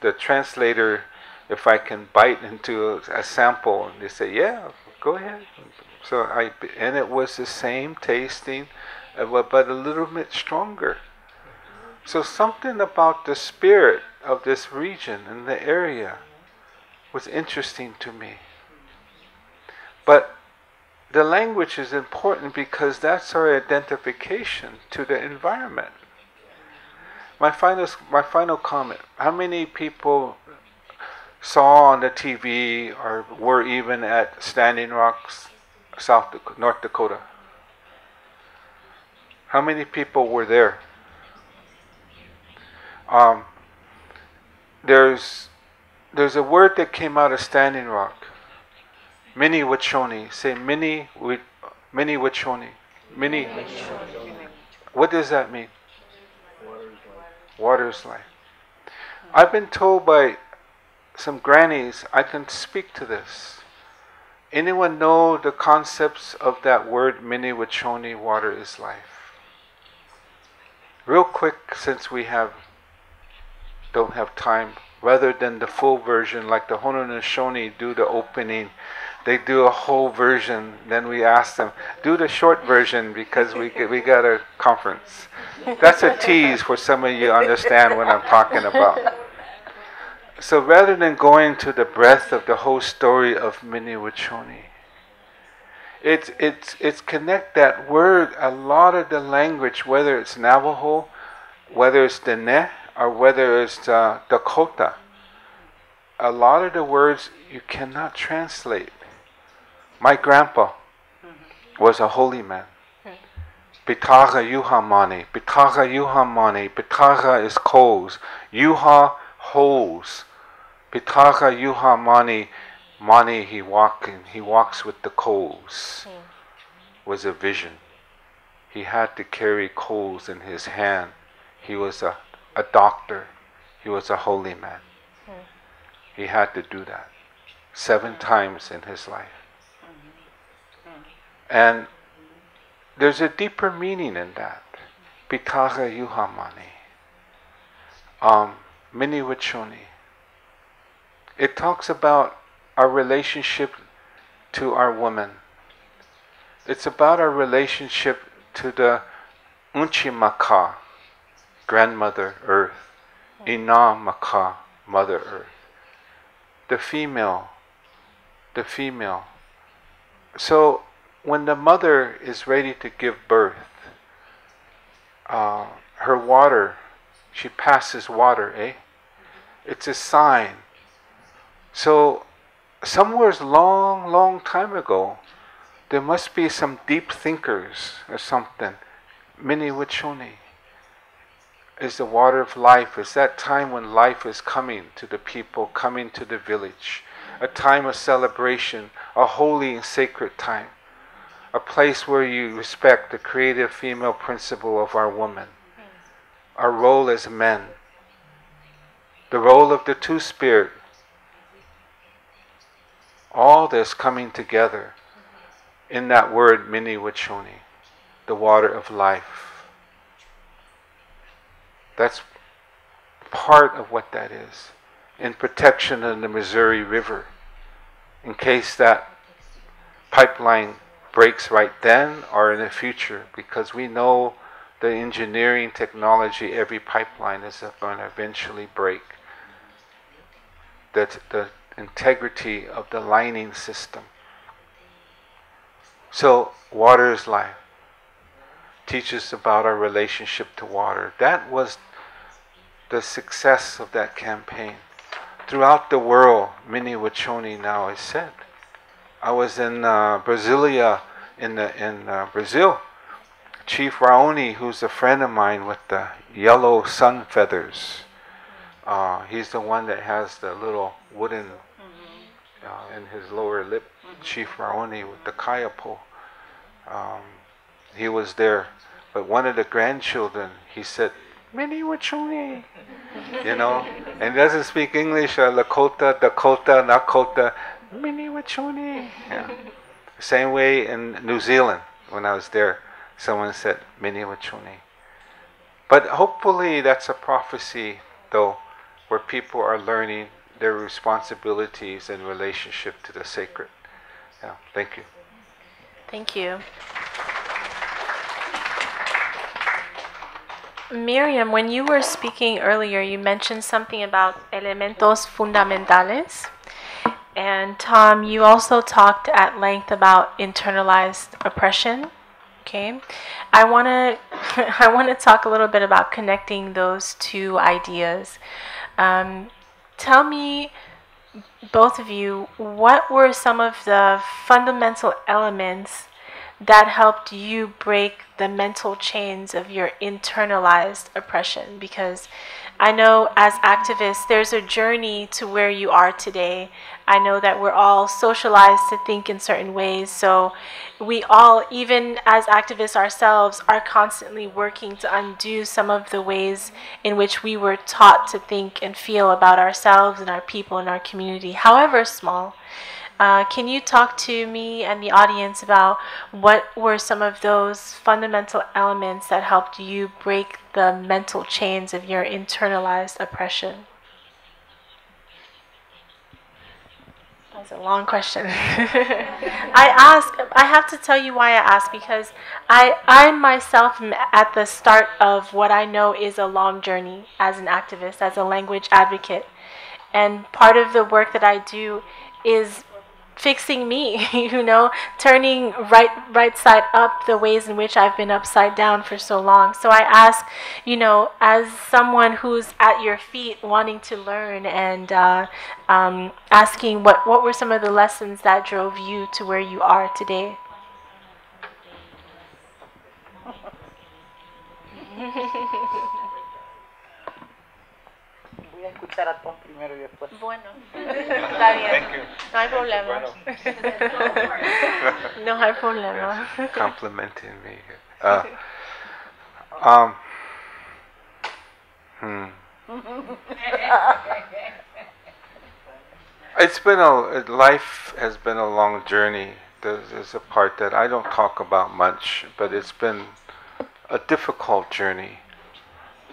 the translator if I can bite into a sample, and they say, "Yeah, go ahead." So and it was the same tasting, but a little bit stronger. So something about the spirit of this region and the area was interesting to me. But the language is important because that's our identification to the environment. My final comment. How many people saw on the TV or were even at Standing Rocks, North Dakota? How many people were there? There's a word that came out of Standing Rock. Mini Wachoni. Say mini Wachoni. Mini. What does that mean? Water's life. I've been told by some grannies I can speak to this. Anyone know the concepts of that word mini Wachoni, water is life? Real quick, since we don't have time, rather than the full version like the Haudenosaunee do the opening, they do a whole version. Then we ask them, do the short version because we got a conference. That's a tease for some of you understand what I'm talking about. So rather than going to the breadth of the whole story of Miniwachoni, it's connect that word, a lot of the language, whether it's Navajo, whether it's Dene, or whether it's Dakota, a lot of the words you cannot translate. My grandpa was a holy man. Bitaga Yuhamani, Bitaga Yuhamani, Bitaga is coals, Yuha holes, Bitaga Yuhamani, Mani he walks with the coals, was a vision. He had to carry coals in his hand. He was a doctor. He was a holy man. He had to do that 7 times in his life. And there's a deeper meaning in that. Bitaga Yuhamani. Miniwachoni. It talks about our relationship to our woman. It's about our relationship to the Unchimaka, grandmother earth, Ina Maka, mother earth. The female. So when the mother is ready to give birth, her water, she passes water, It's a sign. So somewhere long time ago, there must be some deep thinkers or something. Miniwachoni is the water of life. It's that time when life is coming to the people, coming to the village. A time of celebration, a holy and sacred time. A place where you respect the creative female principle of our woman. Our role as men. The role of the Two-Spirit. All this coming together in that word Miniwachoni, the water of life. That's part of what that is. In protection of the Missouri River. In case that pipeline breaks right then or in the future, because we know the engineering technology, every pipeline is going to eventually break. The integrity of the lining system. So, water is life. Teaches about our relationship to water. That was the success of that campaign. Throughout the world, Miniwachoni now is said. I was in Brasilia, in Brazil. Chief Raoni, who's a friend of mine with the yellow sun feathers. He's the one that has the little wooden in his lower lip. Chief Raoni with the kaya pole. He was there. But one of the grandchildren, he said, Miniwachoni. And doesn't speak English, Lakota, Dakota, Nakota, Miniwachoni. Yeah. Same way in New Zealand, when I was there, someone said Miniwachoni. But hopefully that's a prophecy, though, where people are learning their responsibilities in relationship to the sacred. Yeah, thank you. Thank you. Miriam, when you were speaking earlier, you mentioned something about elementos fundamentales. And Tom, you also talked at length about internalized oppression. Okay, I want to talk a little bit about connecting those two ideas. Tell me, both of you, what were some of the fundamental elements that helped you break the mental chains of your internalized oppression? Because I know as activists, there's a journey to where you are today. I know that we're all socialized to think in certain ways. So we all, even as activists ourselves, are constantly working to undo some of the ways in which we were taught to think and feel about ourselves and our people and our community, however small. Can you talk to me and the audience about what were some of those fundamental elements that helped you break the mental chains of your internalized oppression? That was a long question. I have to tell you why I asked, because I myself am at the start of what I know is a long journey as an activist, as a language advocate. And part of the work that I do is fixing me, turning right side up the ways in which I've been upside down for so long. So I ask, as someone who's at your feet wanting to learn and asking what were some of the lessons that drove you to where you are today? Voy a escuchar a Tom primero y después. Bueno, está bien. No hay problema. No hay problema. Complimenting me. It's been life has been a long journey. There's a part that I don't talk about much, but it's been a difficult journey.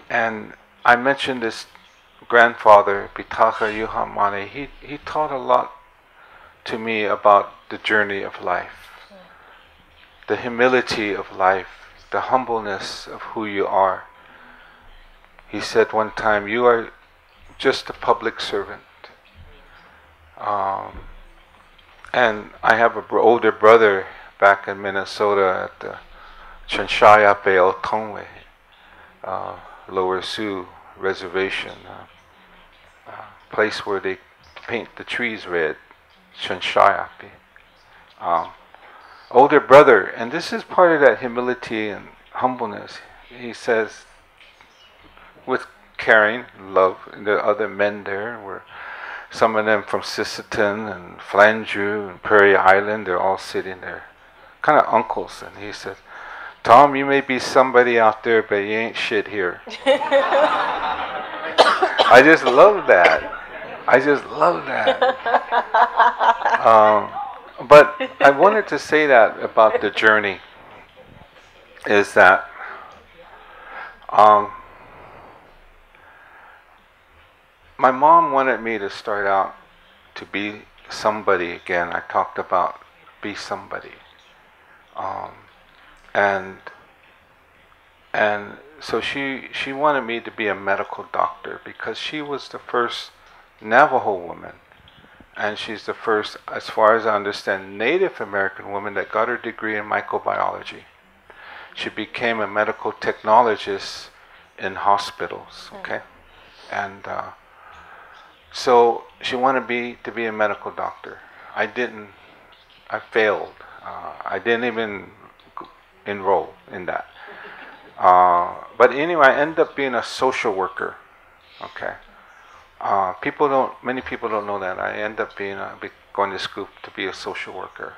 And I mentioned this grandfather, Pitaka Yuhamane. He taught a lot to me about the journey of life, the humility of life, the humbleness of who you are. He said one time, you are just a public servant. And I have an older brother back in Minnesota at the Chanshaya Bay Tongwe, Lower Sioux Reservation, place where they paint the trees red, Chanshaya Bay. Older brother, and this is part of that humility and humbleness. He says, with caring, love, and the other men there were some of them from Sisseton and Flanju and Prairie Island. They're all sitting there, kind of uncles. And he said, Tom, you may be somebody out there, but you ain't shit here. I just love that. But I wanted to say that about the journey is that my mom wanted me to start out to be somebody again. I talked about be somebody. And so she wanted me to be a medical doctor because she was the first Navajo woman. And she's the first, as far as I understand, Native American woman that got her degree in microbiology. She became a medical technologist in hospitals, okay? And so she wanted me to be a medical doctor. I failed. I didn't even enroll in that. But anyway, I ended up being a social worker, okay? Many people don't know that. I ended up going to school to be a social worker.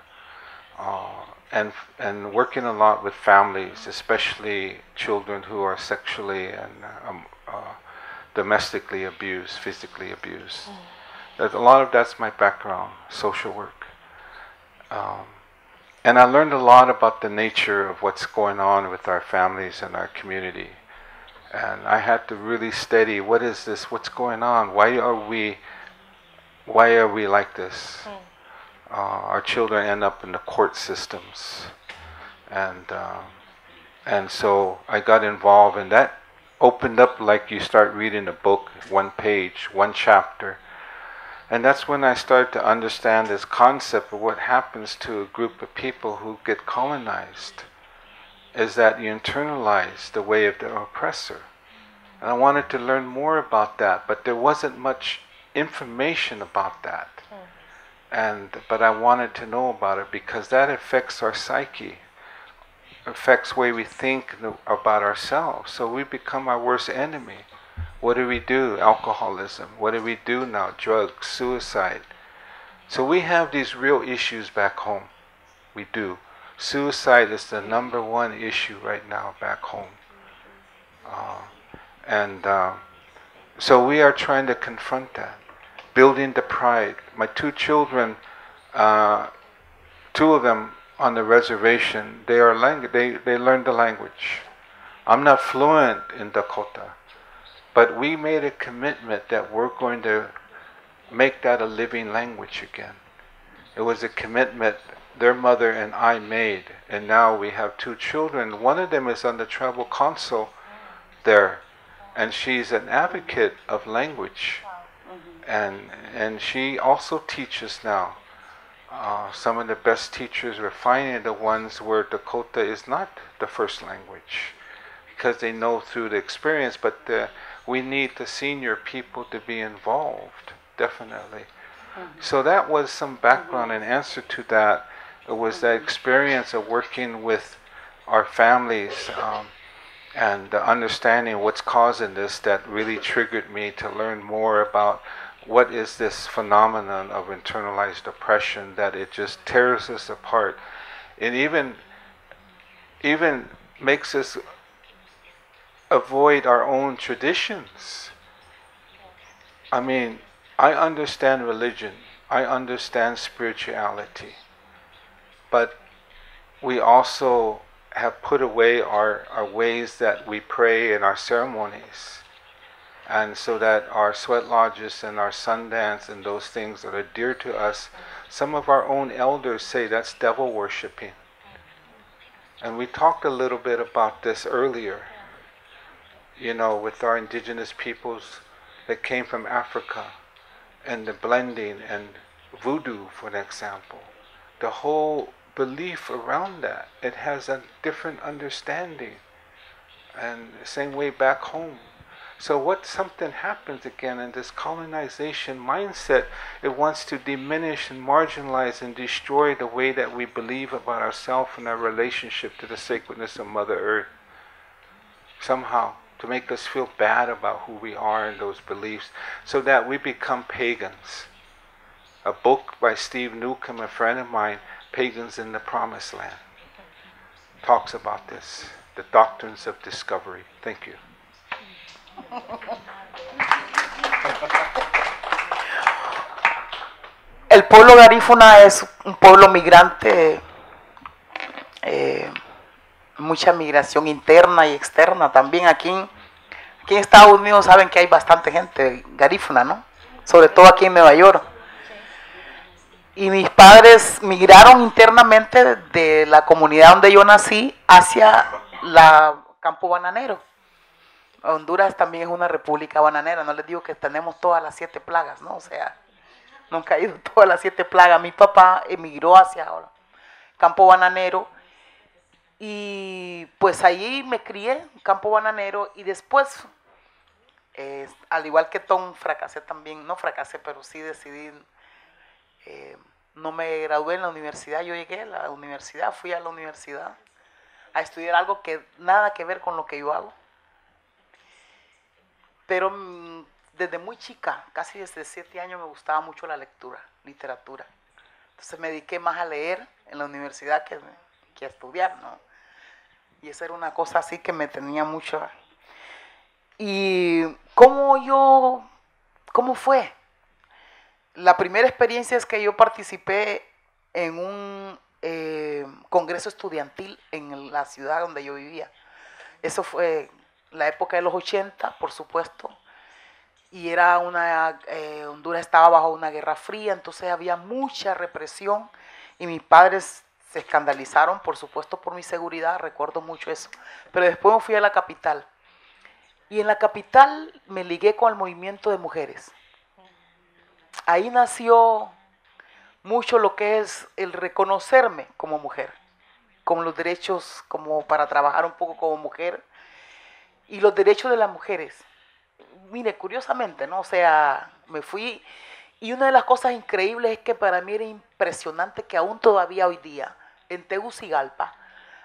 And working a lot with families, especially children who are sexually and domestically abused, physically abused. A lot of that's my background, social work. And I learned a lot about the nature of what's going on with our families and our community. And I had to really study, what is this, what's going on, why are we like this? Our children end up in the court systems. And so I got involved, and that opened up like you start reading a book, one page, one chapter. And that's when I started to understand this concept of what happens to a group of people who get colonized, is that you internalize the way of the oppressor. And I wanted to learn more about that, but there wasn't much information about that. But I wanted to know about it because that affects our psyche, affects the way we think about ourselves. So we become our worst enemy. What do we do? Alcoholism. What do we do now? Drugs, suicide. So we have these real issues back home. We do. Suicide is the #1 issue right now back home. So we are trying to confront that. Building the pride. My 2 children, 2 of them on the reservation, they learned the language. I'm not fluent in Dakota, but we made a commitment that we're going to make that a living language again. It was a commitment their mother and I made, and now we have 2 children. One of them is on the tribal council there, and she's an advocate of language. and she also teaches now. Some of the best teachers we're finding the ones where Dakota is not the first language, because they know through the experience, but we need the senior people to be involved, definitely. So that was some background and answer to that. It was that experience of working with our families and understanding what's causing this that really triggered me to learn more about what is this phenomenon of internalized oppression, that it just tears us apart. It even makes us avoid our own traditions. I mean, I understand religion, I understand spirituality, but we also have put away our ways that we pray in our ceremonies. And so that our sweat lodges and our Sundance and those things that are dear to us, some of our own elders say that's devil worshipping. And we talked a little bit about this earlier, you know, with our indigenous peoples that came from Africa, and the blending and voodoo, for an example. The whole belief around that, it has a different understanding. And the same way back home. So what something happens again in this colonization mindset, it wants to diminish and marginalize and destroy the way that we believe about ourselves and our relationship to the sacredness of Mother Earth. Somehow, to make us feel bad about who we are and those beliefs, so that we become pagans. A book by Steve Newcomb, a friend of mine, Pagans in the Promised Land, talks about this, the doctrines of discovery. Thank you. El pueblo garífuna es un pueblo migrante, mucha migración interna y externa. También aquí en Estados Unidos saben que hay bastante gente garífuna, ¿no? Sobre todo aquí en Nueva York. Y mis padres migraron internamente de la comunidad donde yo nací hacia la Campo Bananero. Honduras también es una república bananera. No les digo que tenemos todas las 7 plagas, ¿no? O sea, no han caído todas las 7 plagas. Mi papá emigró hacia Campo Bananero y pues allí me crié, Campo Bananero, y después, al igual que Tom, fracasé también. No fracasé, pero sí decidí, no me gradué en la universidad. Yo llegué a la universidad, fui a la universidad a estudiar algo que nada que ver con lo que yo hago. Pero desde muy chica, casi desde 7 años, me gustaba mucho la lectura, literatura. Entonces me dediqué más a leer en la universidad que a estudiar, ¿no? Y esa era una cosa así que me tenía mucho. Y ¿cómo fue? La primera experiencia es que yo participé en un congreso estudiantil en la ciudad donde yo vivía. Eso fue la época de los 80, por supuesto, y era Honduras estaba bajo una guerra fría, entonces había mucha represión y mis padres se escandalizaron, por supuesto, por mi seguridad, recuerdo mucho eso. Pero después me fui a la capital y en la capital me ligué con el movimiento de mujeres. Ahí nació mucho lo que es el reconocerme como mujer, con los derechos como para trabajar un poco como mujer, y los derechos de las mujeres. Mire, curiosamente, ¿no? O sea, me fui, y una de las cosas increíbles es que para mí era impresionante que aún todavía hoy día, en Tegucigalpa,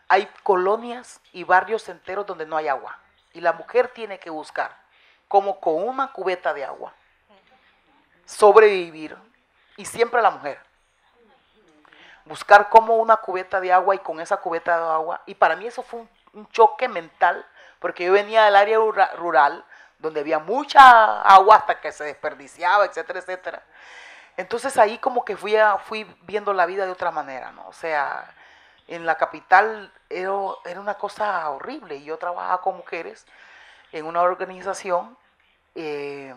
hay colonias y barrios enteros donde no hay agua. Y la mujer tiene que buscar, como con una cubeta de agua, sobrevivir. Y siempre la mujer. Buscar como una cubeta de agua y con esa cubeta de agua. Y para mí eso fue un choque mental, porque yo venía del área rural, donde había mucha agua hasta que se desperdiciaba, etcétera, etcétera. Entonces ahí como que fui viendo la vida de otra manera, ¿no? O sea, en la capital era una cosa horrible. Y yo trabajaba con mujeres en una organización que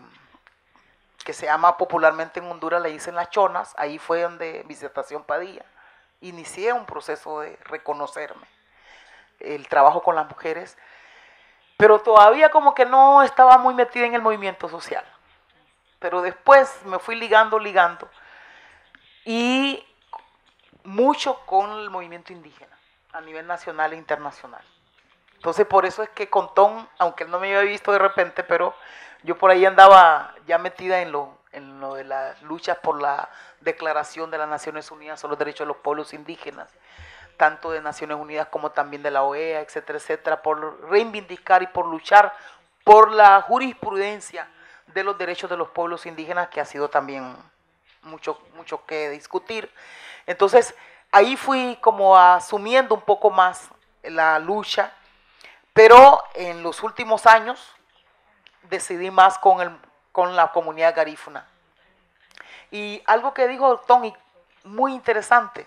se llama popularmente en Honduras, le dicen Las Chonas. Ahí fue donde Visitación Padilla. Inicié un proceso de reconocerme, el trabajo con las mujeres, pero todavía como que no estaba muy metida en el movimiento social. pero después me fui ligando, y mucho con el movimiento indígena a nivel nacional e internacional. Entonces por eso es que con Tom, aunque él no me había visto de repente, pero yo por ahí andaba ya metida en lo de las luchas por la Declaración de las Naciones Unidas sobre los Derechos de los Pueblos Indígenas, tanto de Naciones Unidas como también de la OEA, etcétera, etcétera, por reivindicar y por luchar por la jurisprudencia de los derechos de los pueblos indígenas, que ha sido también mucho que discutir. Entonces, ahí fui como asumiendo un poco más la lucha, pero en los últimos años decidí más con la comunidad garífuna. Y algo que dijo Tony, muy interesante,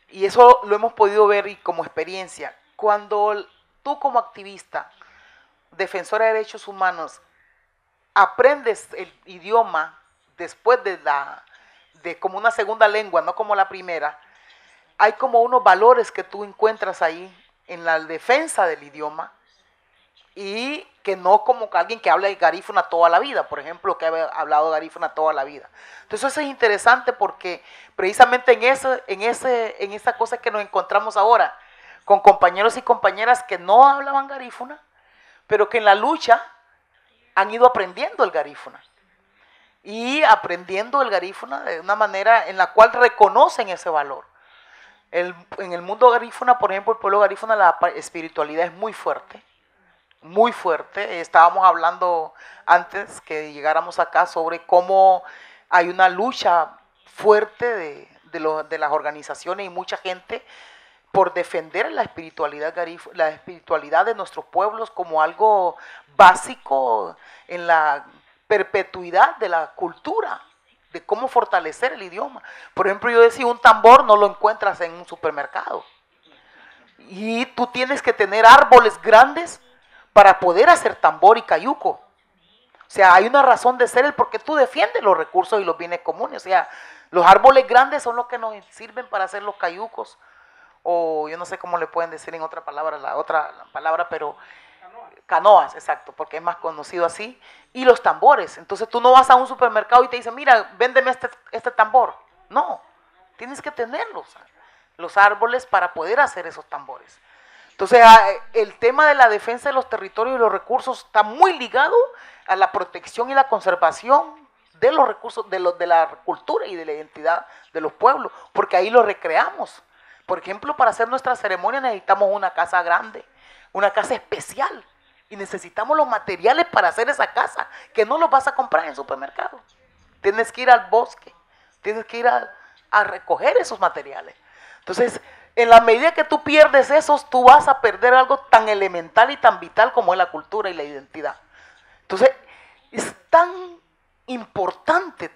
y eso lo hemos podido ver y como experiencia, cuando tú como activista, defensora de derechos humanos, aprendes el idioma después de como una segunda lengua, no como la primera, hay como unos valores que tú encuentras ahí en la defensa del idioma, y que no como alguien que habla de garífuna toda la vida, por ejemplo, que ha hablado garífuna toda la vida. Entonces eso es interesante porque precisamente en esa cosa que nos encontramos ahora, con compañeros y compañeras que no hablaban garífuna, pero que en la lucha han ido aprendiendo el garífuna. Y aprendiendo el garífuna de una manera en la cual reconocen ese valor. En el mundo garífuna, por ejemplo, el pueblo garífuna, la espiritualidad es muy fuerte. Muy fuerte. Estábamos hablando antes que llegáramos acá sobre cómo hay una lucha fuerte de las organizaciones y mucha gente por defender la espiritualidad de nuestros pueblos como algo básico en la perpetuidad de la cultura, de cómo fortalecer el idioma. Por ejemplo, yo decía, un tambor no lo encuentras en un supermercado. Y tú tienes que tener árboles grandes para poder hacer tambor y cayuco. O sea, hay una razón de ser el por qué tú defiendes los recursos y los bienes comunes. O sea, los árboles grandes son los que nos sirven para hacer los cayucos, o yo no sé cómo le pueden decir en otra palabra, pero canoas, exacto, porque es más conocido así, y los tambores. Entonces tú no vas a un supermercado y te dicen, mira, véndeme este tambor. No, tienes que tenerlos, los árboles, para poder hacer esos tambores. Entonces, el tema de la defensa de los territorios y los recursos está muy ligado a la protección y la conservación de los recursos, de la cultura y de la identidad de los pueblos, porque ahí lo recreamos. Por ejemplo, para hacer nuestra ceremonia necesitamos una casa grande, una casa especial, y necesitamos los materiales para hacer esa casa, que no los vas a comprar en el supermercado. Tienes que ir al bosque, tienes que ir a recoger esos materiales. Entonces, en la medida que tú pierdes esos, tú vas a perder algo tan elemental y tan vital como es la cultura y la identidad. Entonces, es tan importante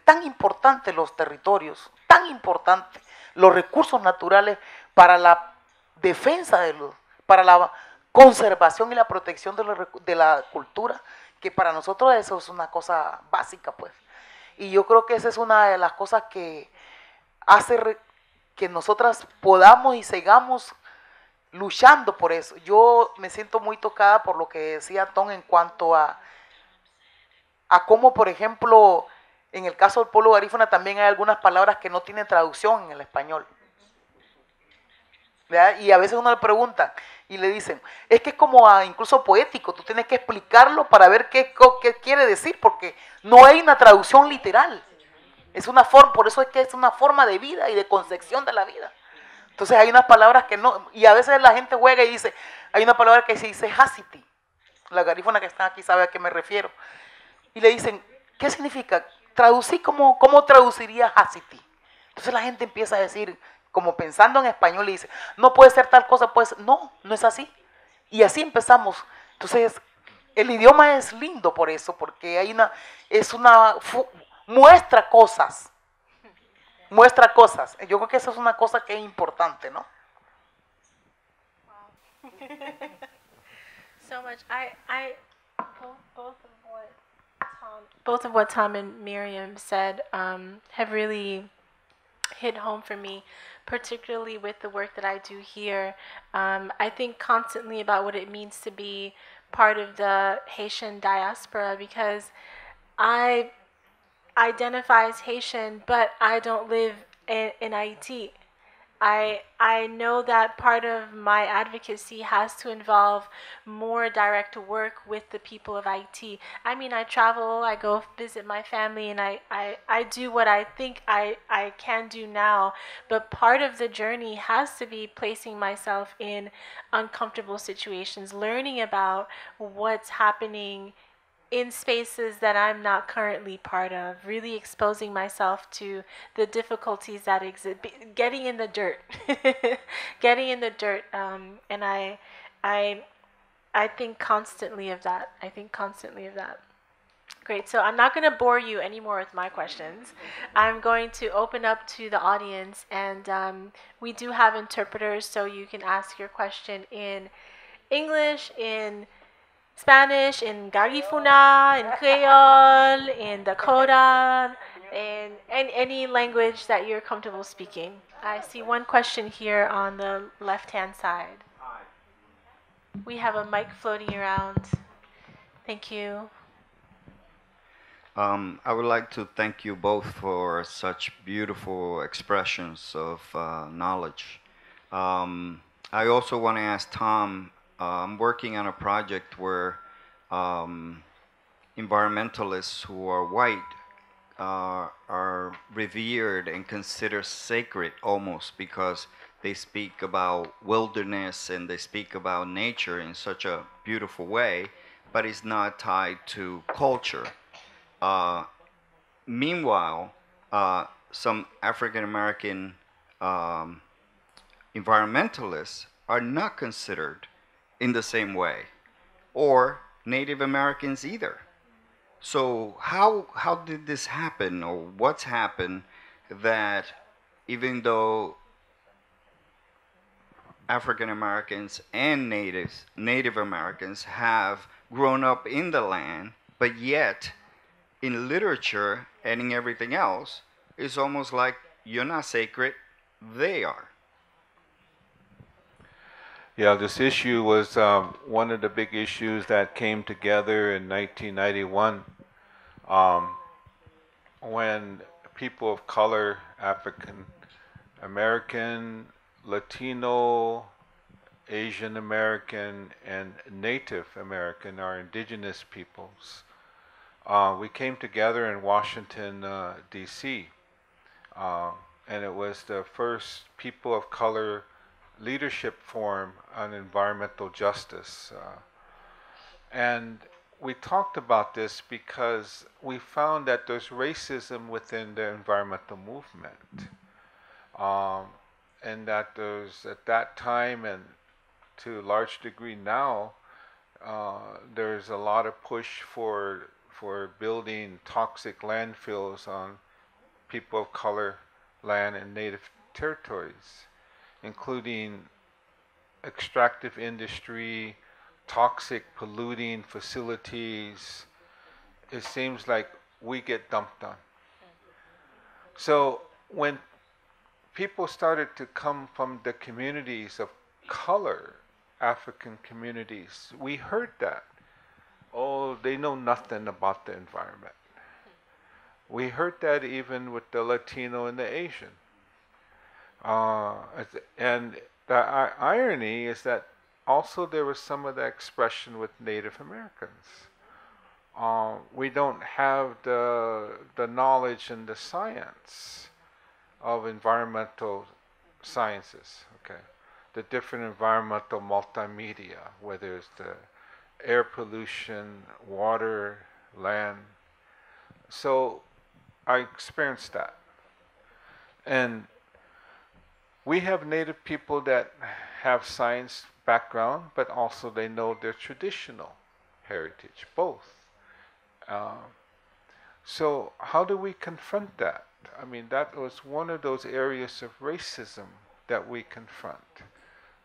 los territorios, tan importante los recursos naturales para la defensa para la conservación y la protección de la cultura, que para nosotros eso es una cosa básica, pues. Y yo creo que esa es una de las cosas que hace que nosotras podamos y sigamos luchando por eso. Yo me siento muy tocada por lo que decía Tom en cuanto a cómo, por ejemplo, en el caso del pueblo garífuna también hay algunas palabras que no tienen traducción en el español. ¿Verdad? Y a veces uno le pregunta y le dicen, es que es como incluso poético, tú tienes que explicarlo para ver qué quiere decir, porque no hay una traducción literal. Es una forma, por eso es que es una forma de vida y de concepción de la vida. Entonces hay unas palabras que no, y a veces la gente juega y dice, hay una palabra que se dice hasiti. La garífuna que está aquí sabe a qué me refiero. Y le dicen, ¿qué significa? Traducí, ¿cómo traduciría hasiti? Entonces la gente empieza a decir, como pensando en español, y dice, no puede ser tal cosa, puede ser. No, no es así. Y así empezamos. Entonces, el idioma es lindo por eso, porque muestra cosas. Muestra cosas. Yo creo que eso es una cosa que es importante, ¿no? Wow. So much. Both of what Tom and Miriam said have really hit home for me, particularly with the work that I do here. I think constantly about what it means to be part of the Haitian diaspora, because I identify as Haitian, but I don't live in Haiti. I know that part of my advocacy has to involve more direct work with the people of Haiti. I mean, I travel, I go visit my family, and I do what I think I can do now. But part of the journey has to be placing myself in uncomfortable situations, learning about what's happening in spaces that I'm not currently part of, really exposing myself to the difficulties that exist, getting in the dirt, getting in the dirt, and I, I think constantly of that. I think constantly of that. Great. So I'm not going to bore you anymore with my questions. I'm going to open up to the audience, and we do have interpreters, so you can ask your question in English, in Spanish, in Garifuna, in Creole, in Dakota, in any language that you're comfortable speaking. I see one question here on the left-hand side. We have a mic floating around. Thank you. I would like to thank you both for such beautiful expressions of knowledge. I also want to ask Tom, I'm working on a project where environmentalists who are white are revered and considered sacred almost because they speak about wilderness and they speak about nature in such a beautiful way, but it's not tied to culture. Meanwhile, some African American environmentalists are not considered in the same way, or Native Americans either. So how did this happen, or what's happened that even though African Americans and Native Americans have grown up in the land, but yet in literature and in everything else, it's almost like you're not sacred, they are. Yeah, this issue was one of the big issues that came together in 1991 when people of color, African American, Latino, Asian American, and Native American, our indigenous peoples, we came together in Washington, D.C., and it was the first people of color leadership forum on environmental justice. And we talked about this because we found that there's racism within the environmental movement. And that there's, at that time and to a large degree now, there's a lot of push for building toxic landfills on people of color land and native territories, including extractive industry, toxic polluting facilities. It seems like we get dumped on. So when people started to come from the communities of color, African communities, we heard that. Oh, they know nothing about the environment. We heard that even with the Latino and the Asian. And the irony is that also there was some of that expression with Native Americans. We don't have the knowledge and the science of environmental sciences, okay? The different environmental multimedia, whether it's the air pollution, water, land. So I experienced that. And we have Native people that have science background, but also they know their traditional heritage, both. So how do we confront that? I mean, that was one of those areas of racism that we confront.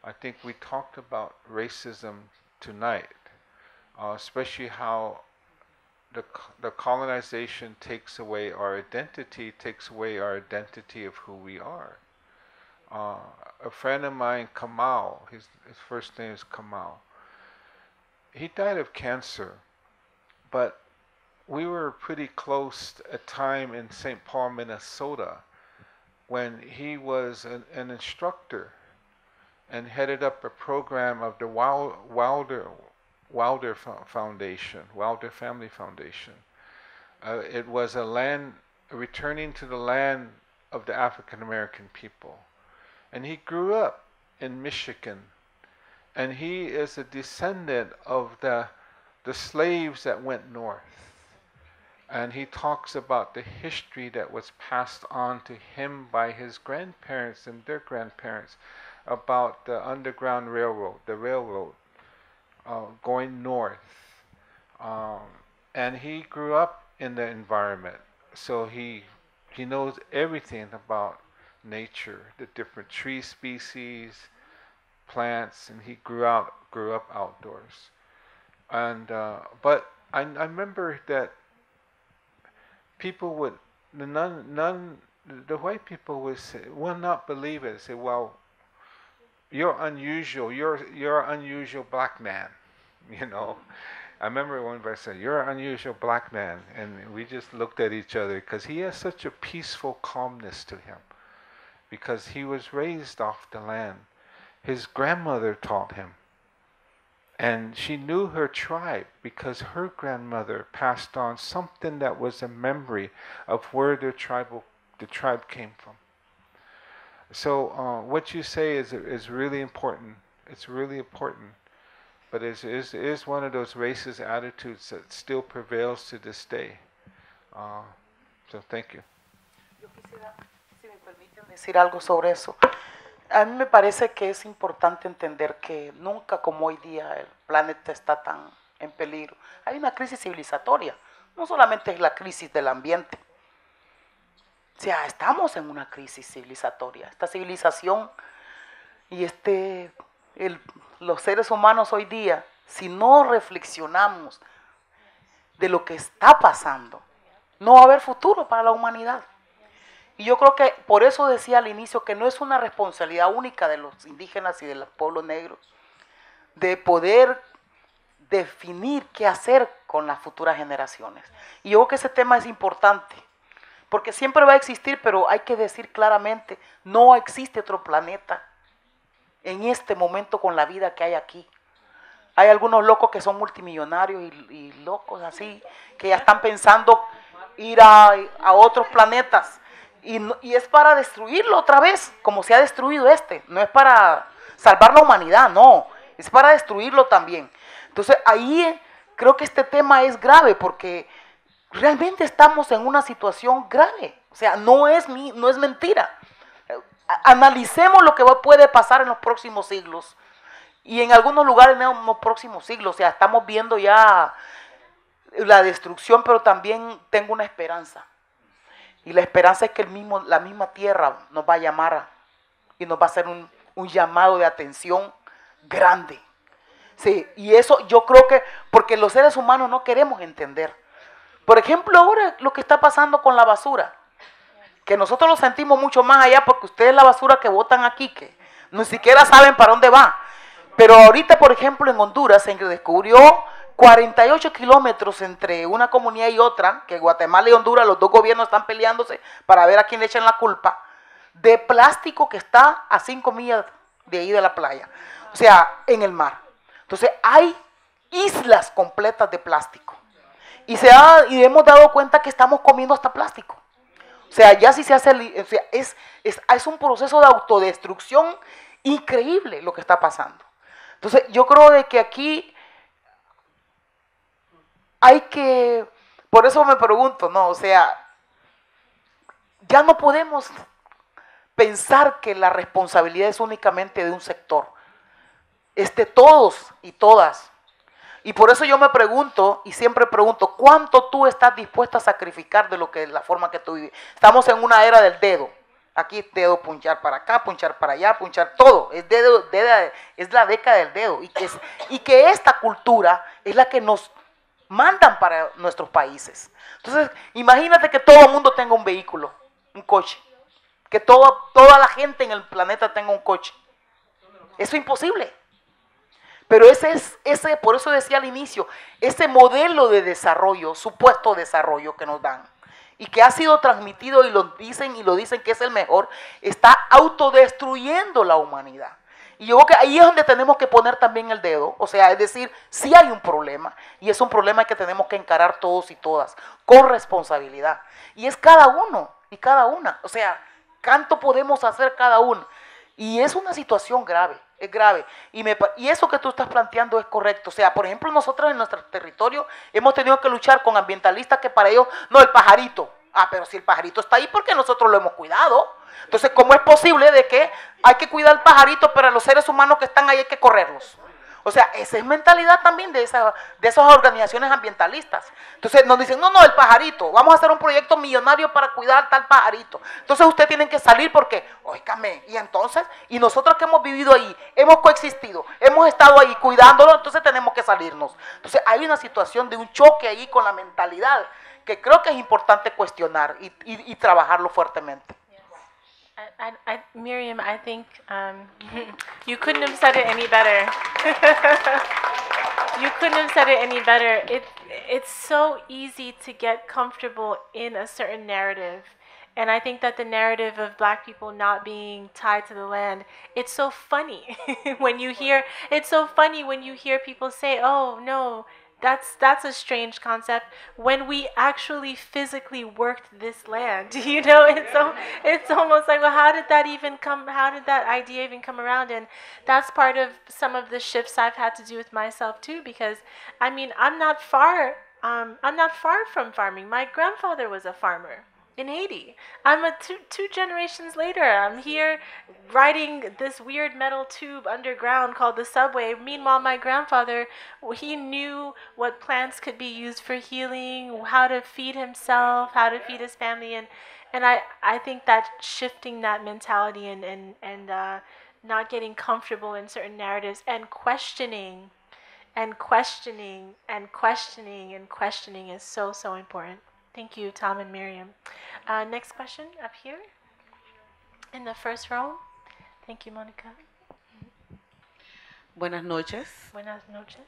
I think we talked about racism tonight, especially how the colonization takes away our identity, of who we are. A friend of mine, Kamal, his first name is Kamal, he died of cancer, but we were pretty close a time in St. Paul, Minnesota, when he was an instructor and headed up a program of the Wilder Foundation, Wilder Family Foundation. It was a land, returning to the land of the African American people. And he grew up in Michigan. And he is a descendant of the slaves that went north. And he talks about the history that was passed on to him by his grandparents and their grandparents about the Underground Railroad, the railroad going north. And he grew up in the environment, so he knows everything about nature, the different tree species, plants, and he grew up outdoors. And but I remember that people would, the white people would say, will not believe it. Say, well, you're unusual. You're an unusual black man, you know. I remember one person said, "You're an unusual black man," and we just looked at each other because he has such a peaceful calmness to him, because he was raised off the land. His grandmother taught him, and she knew her tribe because her grandmother passed on something that was a memory of where the tribe came from. So what you say is really important. It's really important. But it is one of those racist attitudes that still prevails to this day. So thank you. Yo quisiera, si me permiten, decir algo sobre eso. A mí me parece que es importante entender que nunca como hoy día el planeta está tan en peligro. Hay una crisis civilizatoria. No solamente es la crisis del ambiente. O sea, estamos en una crisis civilizatoria. Esta civilización y los seres humanos hoy día, si no reflexionamos de lo que está pasando, no va a haber futuro para la humanidad. Y yo creo que por eso decía al inicio que no es una responsabilidad única de los indígenas y de los pueblos negros de poder definir qué hacer con las futuras generaciones. Y yo creo que ese tema es importante, porque siempre va a existir, pero hay que decir claramente, no existe otro planeta en este momento con la vida que hay aquí. Hay algunos locos que son multimillonarios y locos así, que ya están pensando ir a otros planetas. Y es para destruirlo otra vez, como se ha destruido no es para salvar la humanidad, no, es para destruirlo también. Entonces ahí creo que este tema es grave, porque realmente estamos en una situación grave, o sea, no es mentira. Analicemos lo que puede pasar en los próximos siglos, y en algunos lugares en los próximos siglos, o sea, estamos viendo ya la destrucción, pero también tengo una esperanza. Y la esperanza es que la misma tierra nos va a llamar y nos va a hacer un llamado de atención grande. Sí, y eso yo creo que, porque los seres humanos no queremos entender. Por ejemplo, ahora lo que está pasando con la basura, que nosotros lo sentimos mucho más allá, porque ustedes la basura que botan aquí, que ni siquiera saben para dónde va. Pero ahorita, por ejemplo, en Honduras se descubrió 48 kilómetros entre una comunidad y otra, que Guatemala y Honduras, los dos gobiernos están peleándose para ver a quién le echan la culpa, de plástico que está a 5 millas de ahí de la playa, o sea, en el mar. Entonces hay islas completas de plástico. Y hemos dado cuenta que estamos comiendo hasta plástico. O sea, ya si se hace, o sea, es un proceso de autodestrucción increíble lo que está pasando. Entonces yo creo de que aquí hay que, por eso me pregunto, ¿no? O sea, ya no podemos pensar que la responsabilidad es únicamente de un sector. Es de todos y todas. Y por eso yo me pregunto, y siempre pregunto, ¿cuánto tú estás dispuesto a sacrificar de lo que la forma que tú vives? Estamos en una era del dedo. Aquí es dedo, punchar para acá, punchar para allá, punchar todo. Es es la década del dedo. Y que esta cultura es la que nos mandan para nuestros países. Entonces, imagínate que todo el mundo tenga un vehículo, un coche. Que toda la gente en el planeta tenga un coche. Eso es imposible. Pero por eso decía al inicio, ese modelo de desarrollo, supuesto desarrollo que nos dan, y que ha sido transmitido y lo dicen que es el mejor, está autodestruyendo la humanidad. Y yo creo que ahí es donde tenemos que poner también el dedo, o sea, es decir, sí hay un problema, y es un problema que tenemos que encarar todos y todas, con responsabilidad. Y es cada uno y cada una, o sea, ¿cuánto podemos hacer cada uno? Y es una situación grave, es grave. Y eso que tú estás planteando es correcto. O sea, por ejemplo, nosotros en nuestro territorio hemos tenido que luchar con ambientalistas que para ellos, no, el pajarito. Ah, pero si el pajarito está ahí, porque nosotros lo hemos cuidado. Entonces, ¿cómo es posible de que hay que cuidar al pajarito, pero a los seres humanos que están ahí hay que correrlos? O sea, esa es mentalidad también de esas organizaciones ambientalistas. Entonces nos dicen, no, el pajarito, vamos a hacer un proyecto millonario para cuidar tal pajarito. Entonces ustedes tienen que salir porque, óigame, y entonces, y nosotros que hemos vivido ahí, hemos coexistido, hemos estado ahí cuidándolo, entonces tenemos que salirnos. Entonces hay una situación de un choque ahí con la mentalidad que creo que es importante cuestionar y trabajarlo fuertemente. Miriam, I think you couldn't have said it any better. You couldn't have said it any better. It's so easy to get comfortable in a certain narrative. And I think that the narrative of black people not being tied to the land, it's so funny when you hear people say, "Oh, no, that's a strange concept," when we actually physically worked this land. You know, it's almost like, well, how did that idea even come around? And that's part of some of the shifts I've had to do with myself too, because I mean, I'm not far from farming. My grandfather was a farmer in Haiti. I'm two generations later. I'm here riding this weird metal tube underground called the subway. Meanwhile, my grandfather, he knew what plants could be used for healing, how to feed himself, how to feed his family, and I think that shifting that mentality and not getting comfortable in certain narratives and questioning is so important. Thank you, Tom and Miriam. Next question up here in the first row. Thank you, Monica. Buenas noches. Buenas noches.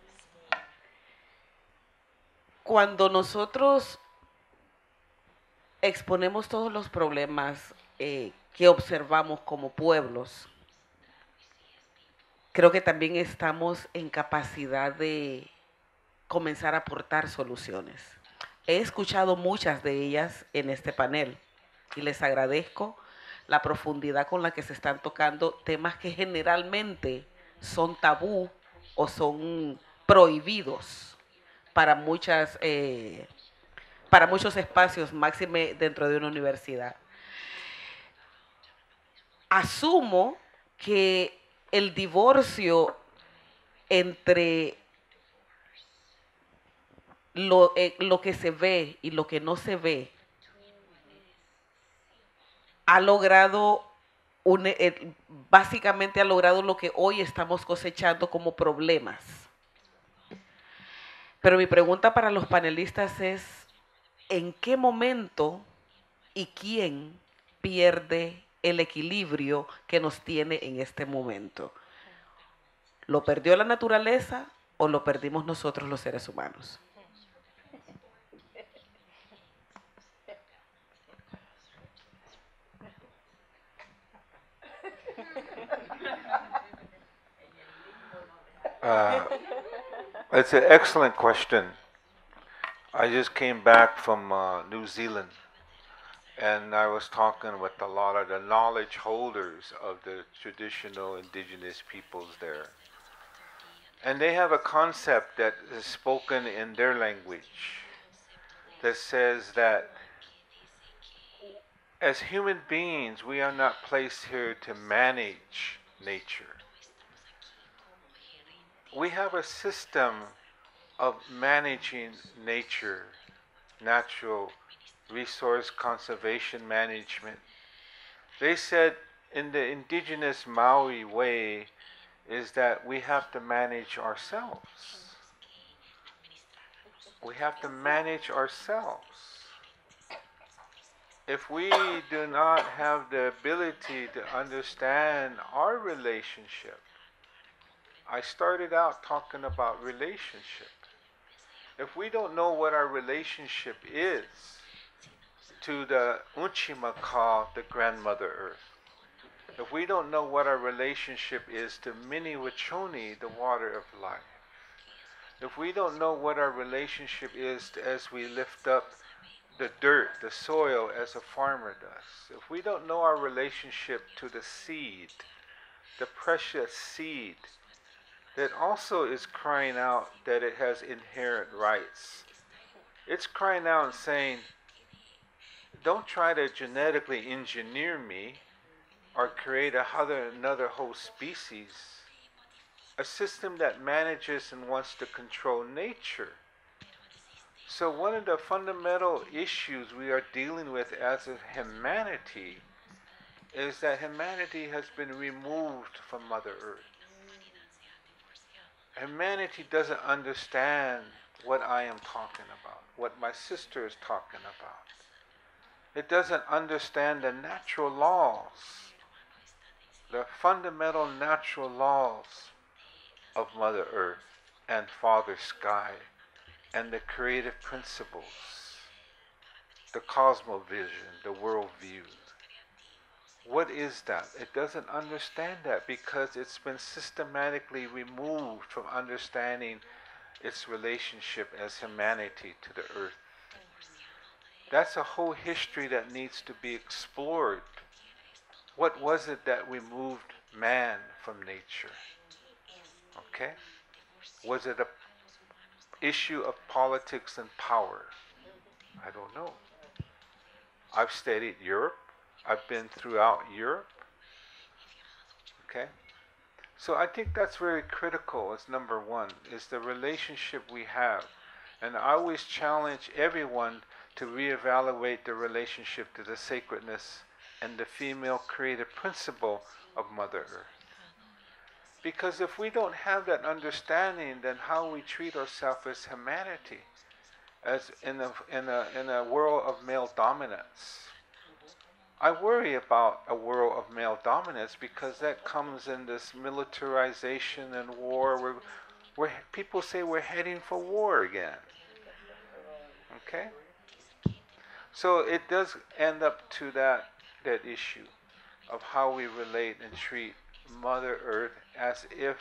Cuando nosotros exponemos todos los problemas que observamos como pueblos, creo que también estamos en capacidad de comenzar a aportar soluciones. He escuchado muchas de ellas en este panel y les agradezco la profundidad con la que se están tocando temas que generalmente son tabú o son prohibidos para muchos espacios, máxime dentro de una universidad. Asumo que el divorcio entre lo que se ve y lo que no se ve ha logrado básicamente ha logrado lo que hoy estamos cosechando como problemas. Pero mi pregunta para los panelistas es, ¿en qué momento y quién pierde el equilibrio que nos tiene en este momento? ¿Lo perdió la naturaleza o lo perdimos nosotros los seres humanos? It's an excellent question. I just came back from New Zealand, and I was talking with a lot of the knowledge holders of the traditional indigenous peoples there. And they have a concept that is spoken in their language that says that as human beings, we are not placed here to manage nature. We have a system of managing nature, natural resource conservation management. They said in the indigenous Maori way is that we have to manage ourselves. We have to manage ourselves. If we do not have the ability to understand our relationship I started out talking about relationship. If we don't know what our relationship is to the Unchimaka, the grandmother earth, if we don't know what our relationship is to Mini Wachoni, the water of life, if we don't know what our relationship is as we lift up the dirt, the soil, as a farmer does, if we don't know our relationship to the seed, the precious seed, that also is crying out that it has inherent rights. It's crying out and saying, don't try to genetically engineer me or create another whole species, a system that manages and wants to control nature. So one of the fundamental issues we are dealing with as a humanity is that humanity has been removed from Mother Earth. Humanity doesn't understand what I am talking about, what my sister is talking about. It doesn't understand the natural laws, the fundamental natural laws of Mother Earth and Father Sky and the creative principles, the cosmovision, the worldview. What is that? It doesn't understand that because it's been systematically removed from understanding its relationship as humanity to the earth. That's a whole history that needs to be explored. What was it that removed man from nature? Okay? Was it an issue of politics and power? I don't know. I've studied Europe. I've been throughout Europe. Okay? So I think that's very critical as number one, is the relationship we have. And I always challenge everyone to reevaluate the relationship to the sacredness and the female creative principle of Mother Earth. Because if we don't have that understanding, then how we treat ourselves as humanity, as in a world of male dominance. I worry about a world of male dominance because that comes in this militarization and war where people say we're heading for war again. Okay? So it does end up to that issue of how we relate and treat Mother Earth as if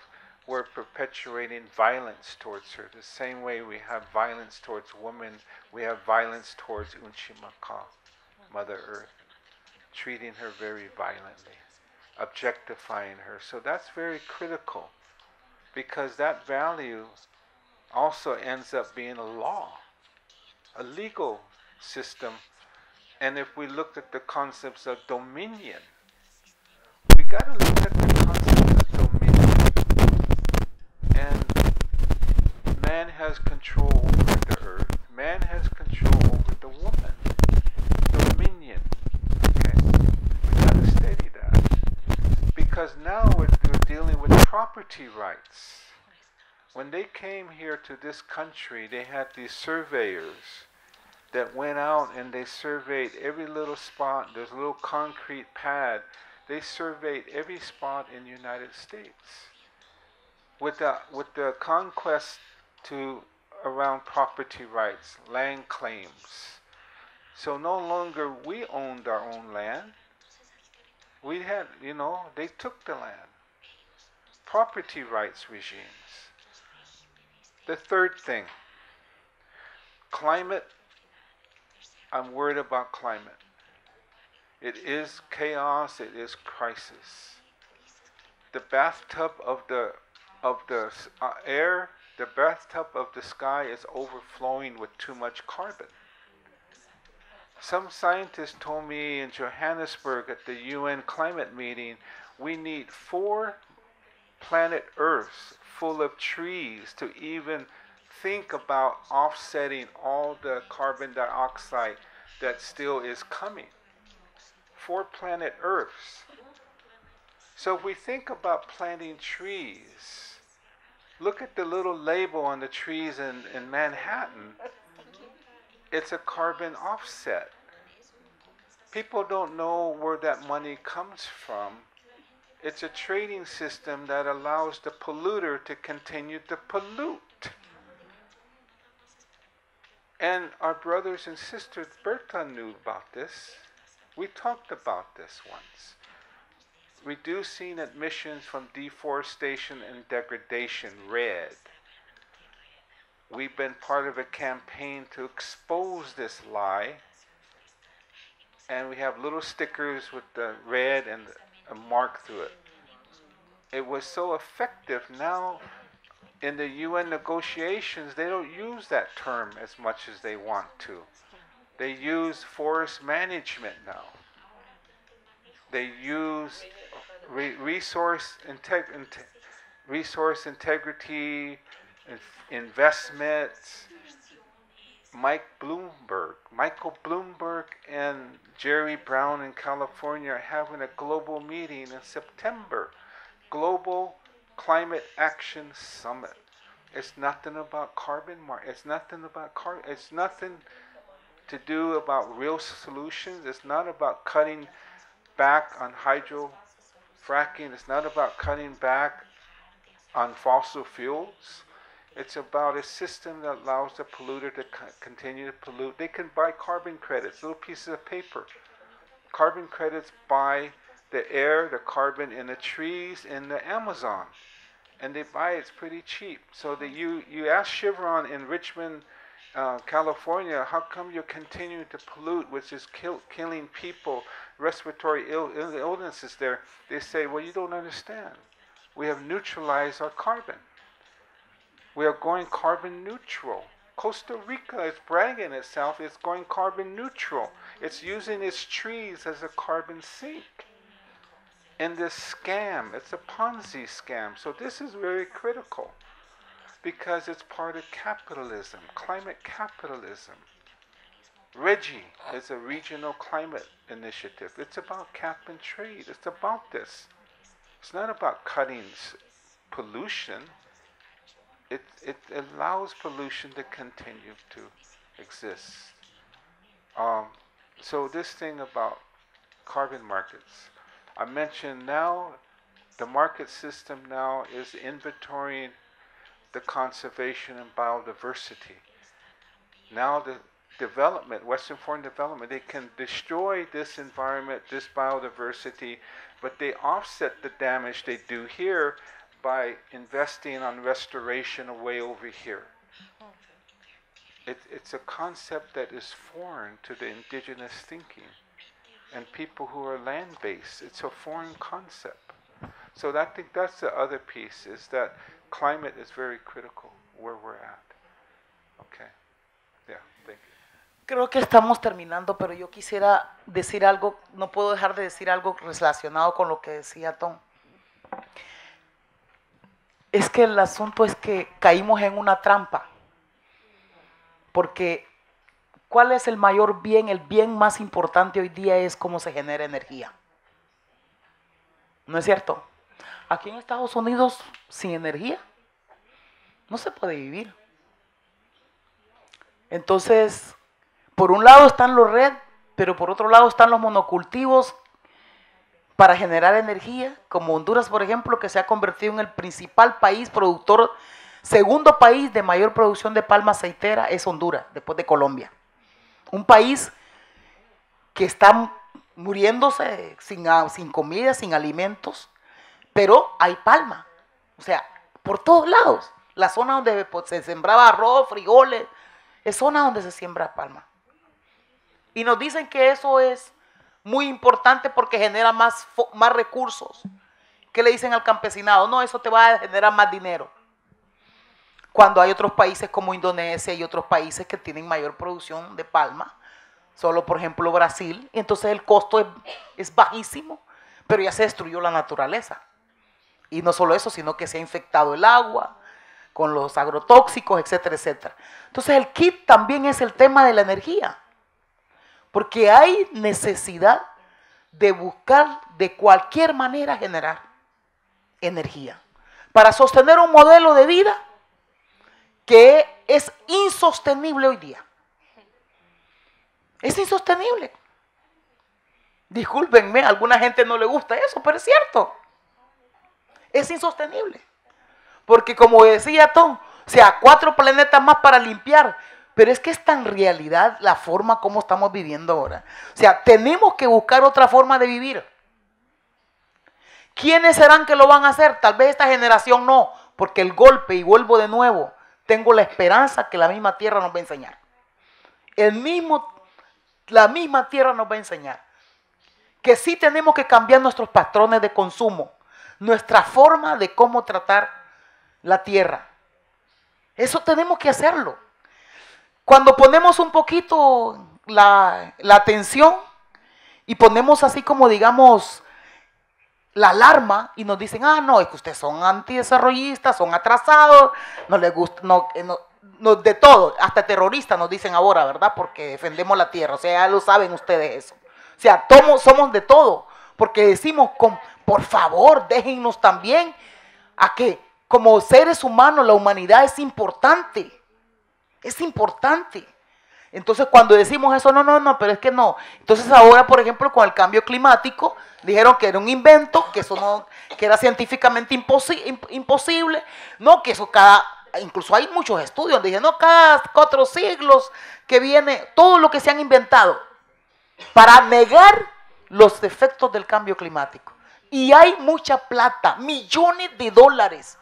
we're perpetuating violence towards her. The same way we have violence towards women, we have violence towards Unchimaka, Mother Earth, treating her very violently, objectifying her. So that's very critical because that value also ends up being a law, a legal system. And if we looked at the concepts of dominion, we got to look at the concept of dominion. And man has control over the earth. Man has control over the woman. Dominion. Okay? We got to study that. Because now we're dealing with property rights. When they came here to this country, they had these surveyors that went out and they surveyed every little spot. There's a little concrete pad. They surveyed every spot in the United States with the conquest to around property rights, land claims. So no longer we owned our own land. We had, they took the land. Property rights regimes. The third thing, climate. I'm worried about climate. It is chaos, it is crisis. The bathtub of the air, the bathtub of the sky is overflowing with too much carbon. Some scientists told me in Johannesburg at the UN climate meeting, we need 4 planet Earths full of trees to even think about offsetting all the carbon dioxide that still is coming. 4 planet Earths. So if we think about planting trees, look at the little label on the trees in Manhattan. It's a carbon offset. People don't know where that money comes from It's a trading system that allows the polluter to continue to pollute. And our brothers and sisters, Berta knew about this. We talked about this once. Reducing emissions from deforestation and degradation, RED. We've been part of a campaign to expose this lie. And we have little stickers with the red and a mark through it. It was so effective. Now, in the UN negotiations, they don't use that term as much as they want to. They use forest management now. They use resource integrity, investments. Michael Bloomberg and Jerry Brown in California are having a global meeting in September. Global Climate Action Summit. It's nothing about carbon market. It's nothing about carbon. It's nothing to do about real solutions. It's not about cutting back on hydrofracking. It's not about cutting back on fossil fuels. It's about a system that allows the polluter to continue to pollute. They can buy carbon credits, little pieces of paper. Carbon credits buy the air, the carbon in the trees in the Amazon. And they buy it's pretty cheap. So that you ask Chevron in Richmond, California, how come you continue to pollute, which is killing people, respiratory illnesses there? They say, well, you don't understand. We have neutralized our carbon. We are going carbon neutral. Costa Rica is bragging itself, it's going carbon neutral. It's using its trees as a carbon sink. In this scam, it's a Ponzi scam. So this is very critical because it's part of capitalism, climate capitalism. RGGI is a regional climate initiative. It's about cap and trade. It's about this. It's not about cutting pollution. It allows pollution to continue to exist. So this thing about carbon markets, I mentioned now the market system now is inventorying the conservation and biodiversity. Now the development, Western foreign development, they can destroy this environment, this biodiversity, but they offset the damage they do here by investing on restoration way over here. It's a concept that is foreign to the indigenous thinking and people who are land-based. It's a foreign concept. So I think that's the other piece, is that climate is very critical where we're at. Okay. Yeah, thank you. Creo que estamos terminando, pero yo quisiera decir algo, no puedo dejar de decir algo relacionado con lo que decía Tom. Es que el asunto es que caímos en una trampa, porque ¿cuál es el mayor bien? El bien más importante hoy día es cómo se genera energía. ¿No es cierto? Aquí en Estados Unidos, sin energía, no se puede vivir. Entonces, por un lado están los RED, pero por otro lado están los monocultivos para generar energía, como Honduras, por ejemplo, que se ha convertido en el principal país productor, segundo país de mayor producción de palma aceitera es Honduras, después de Colombia. Un país que está muriéndose sin comida, sin alimentos, pero hay palma, o sea, por todos lados. La zona donde se sembraba arroz, frijoles, es zona donde se siembra palma. Y nos dicen que eso es muy importante porque genera más recursos. ¿Qué le dicen al campesinado? No, eso te va a generar más dinero. Cuando hay otros países como Indonesia y otros países que tienen mayor producción de palma, solo por ejemplo Brasil, y entonces el costo es bajísimo, pero ya se destruyó la naturaleza. Y no solo eso, sino que se ha infectado el agua con los agrotóxicos, etcétera, etcétera. Entonces el kit también es el tema de la energía. Porque hay necesidad de buscar de cualquier manera generar energía para sostener un modelo de vida que es insostenible hoy día. Es insostenible. Discúlpenme, a alguna gente no le gusta eso, pero es cierto. es insostenible. Porque como decía Tom, o sea, 4 planetas más para limpiar, pero es que es tan realidad la forma como estamos viviendo ahora. O sea, tenemos que buscar otra forma de vivir. ¿Quiénes serán que lo van a hacer? Tal vez esta generación no, porque el golpe, y vuelvo de nuevo, tengo la esperanza que la misma tierra nos va a enseñar. La misma tierra nos va a enseñar que sí tenemos que cambiar nuestros patrones de consumo, nuestra forma de cómo tratar la tierra. Eso tenemos que hacerlo. Cuando ponemos un poquito la atención y ponemos así como digamos la alarma y nos dicen, ah, no, es que ustedes son antidesarrollistas, son atrasados, no les gusta, de todo, hasta terroristas nos dicen ahora, ¿verdad? Porque defendemos la tierra, o sea, ya lo saben ustedes eso. O sea, somos de todo, porque decimos, por favor, déjennos también a que como seres humanos la humanidad es importante. Es importante. Entonces cuando decimos eso, no, pero es que no. Entonces ahora, por ejemplo, con el cambio climático, dijeron que era un invento, que eso no, que era científicamente imposible, no, que eso incluso hay muchos estudios donde dicen, no, cada 4 siglos que viene, todo lo que se han inventado para negar los efectos del cambio climático. Y hay mucha plata, millones de dólares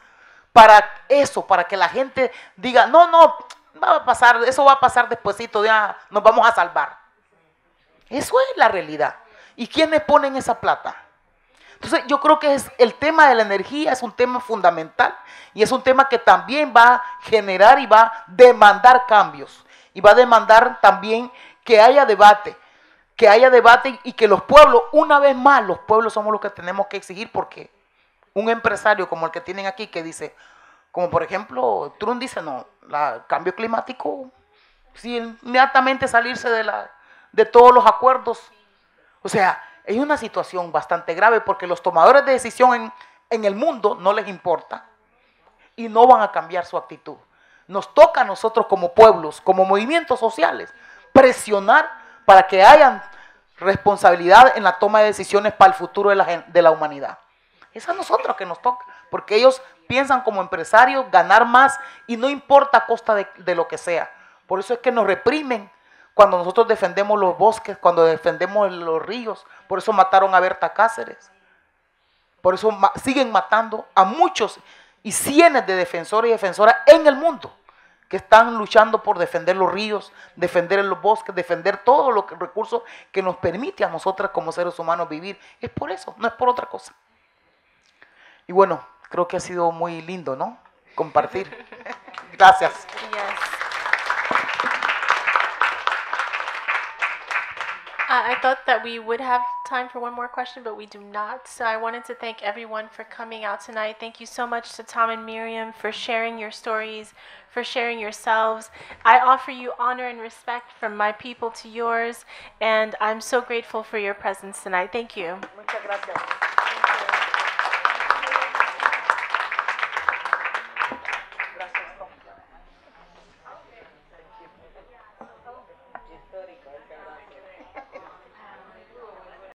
para eso, para que la gente diga, no, va a pasar, eso va a pasar despuesito, ya nos vamos a salvar. Eso es la realidad. ¿Y quiénes ponen esa plata? Entonces yo creo que el tema de la energía es un tema fundamental y es un tema que también va a generar y va a demandar cambios. Y va a demandar también que haya debate y que los pueblos, una vez más, los pueblos somos los que tenemos que exigir, porque un empresario como el que tienen aquí que dice, como por ejemplo, Trump dice, no, el cambio climático, sí, inmediatamente salirse de todos los acuerdos. O sea, es una situación bastante grave porque los tomadores de decisión en el mundo no les importa y no van a cambiar su actitud. Nos toca a nosotros como pueblos, como movimientos sociales, presionar para que haya responsabilidad en la toma de decisiones para el futuro de la humanidad. Es a nosotros que nos toca, porque ellos piensan como empresarios ganar más y no importa a costa de lo que sea. Por eso es que nos reprimen cuando nosotros defendemos los bosques, cuando defendemos los ríos. Por eso mataron a Berta Cáceres. Por eso siguen matando a muchos y cientos de defensores y defensoras en el mundo que están luchando por defender los ríos, defender los bosques, defender todos los recursos que nos permite a nosotras como seres humanos vivir. Es por eso, no es por otra cosa. Y bueno, creo que ha sido muy lindo, ¿no? Compartir. Gracias. Yes. I thought that we would have time for one more question, but we do not. So I wanted to thank everyone for coming out tonight. Thank you so much to Tom and Miriam for sharing your stories, for sharing yourselves. I offer you honor and respect from my people to yours, and I'm so grateful for your presence tonight. Thank you. Muchas gracias.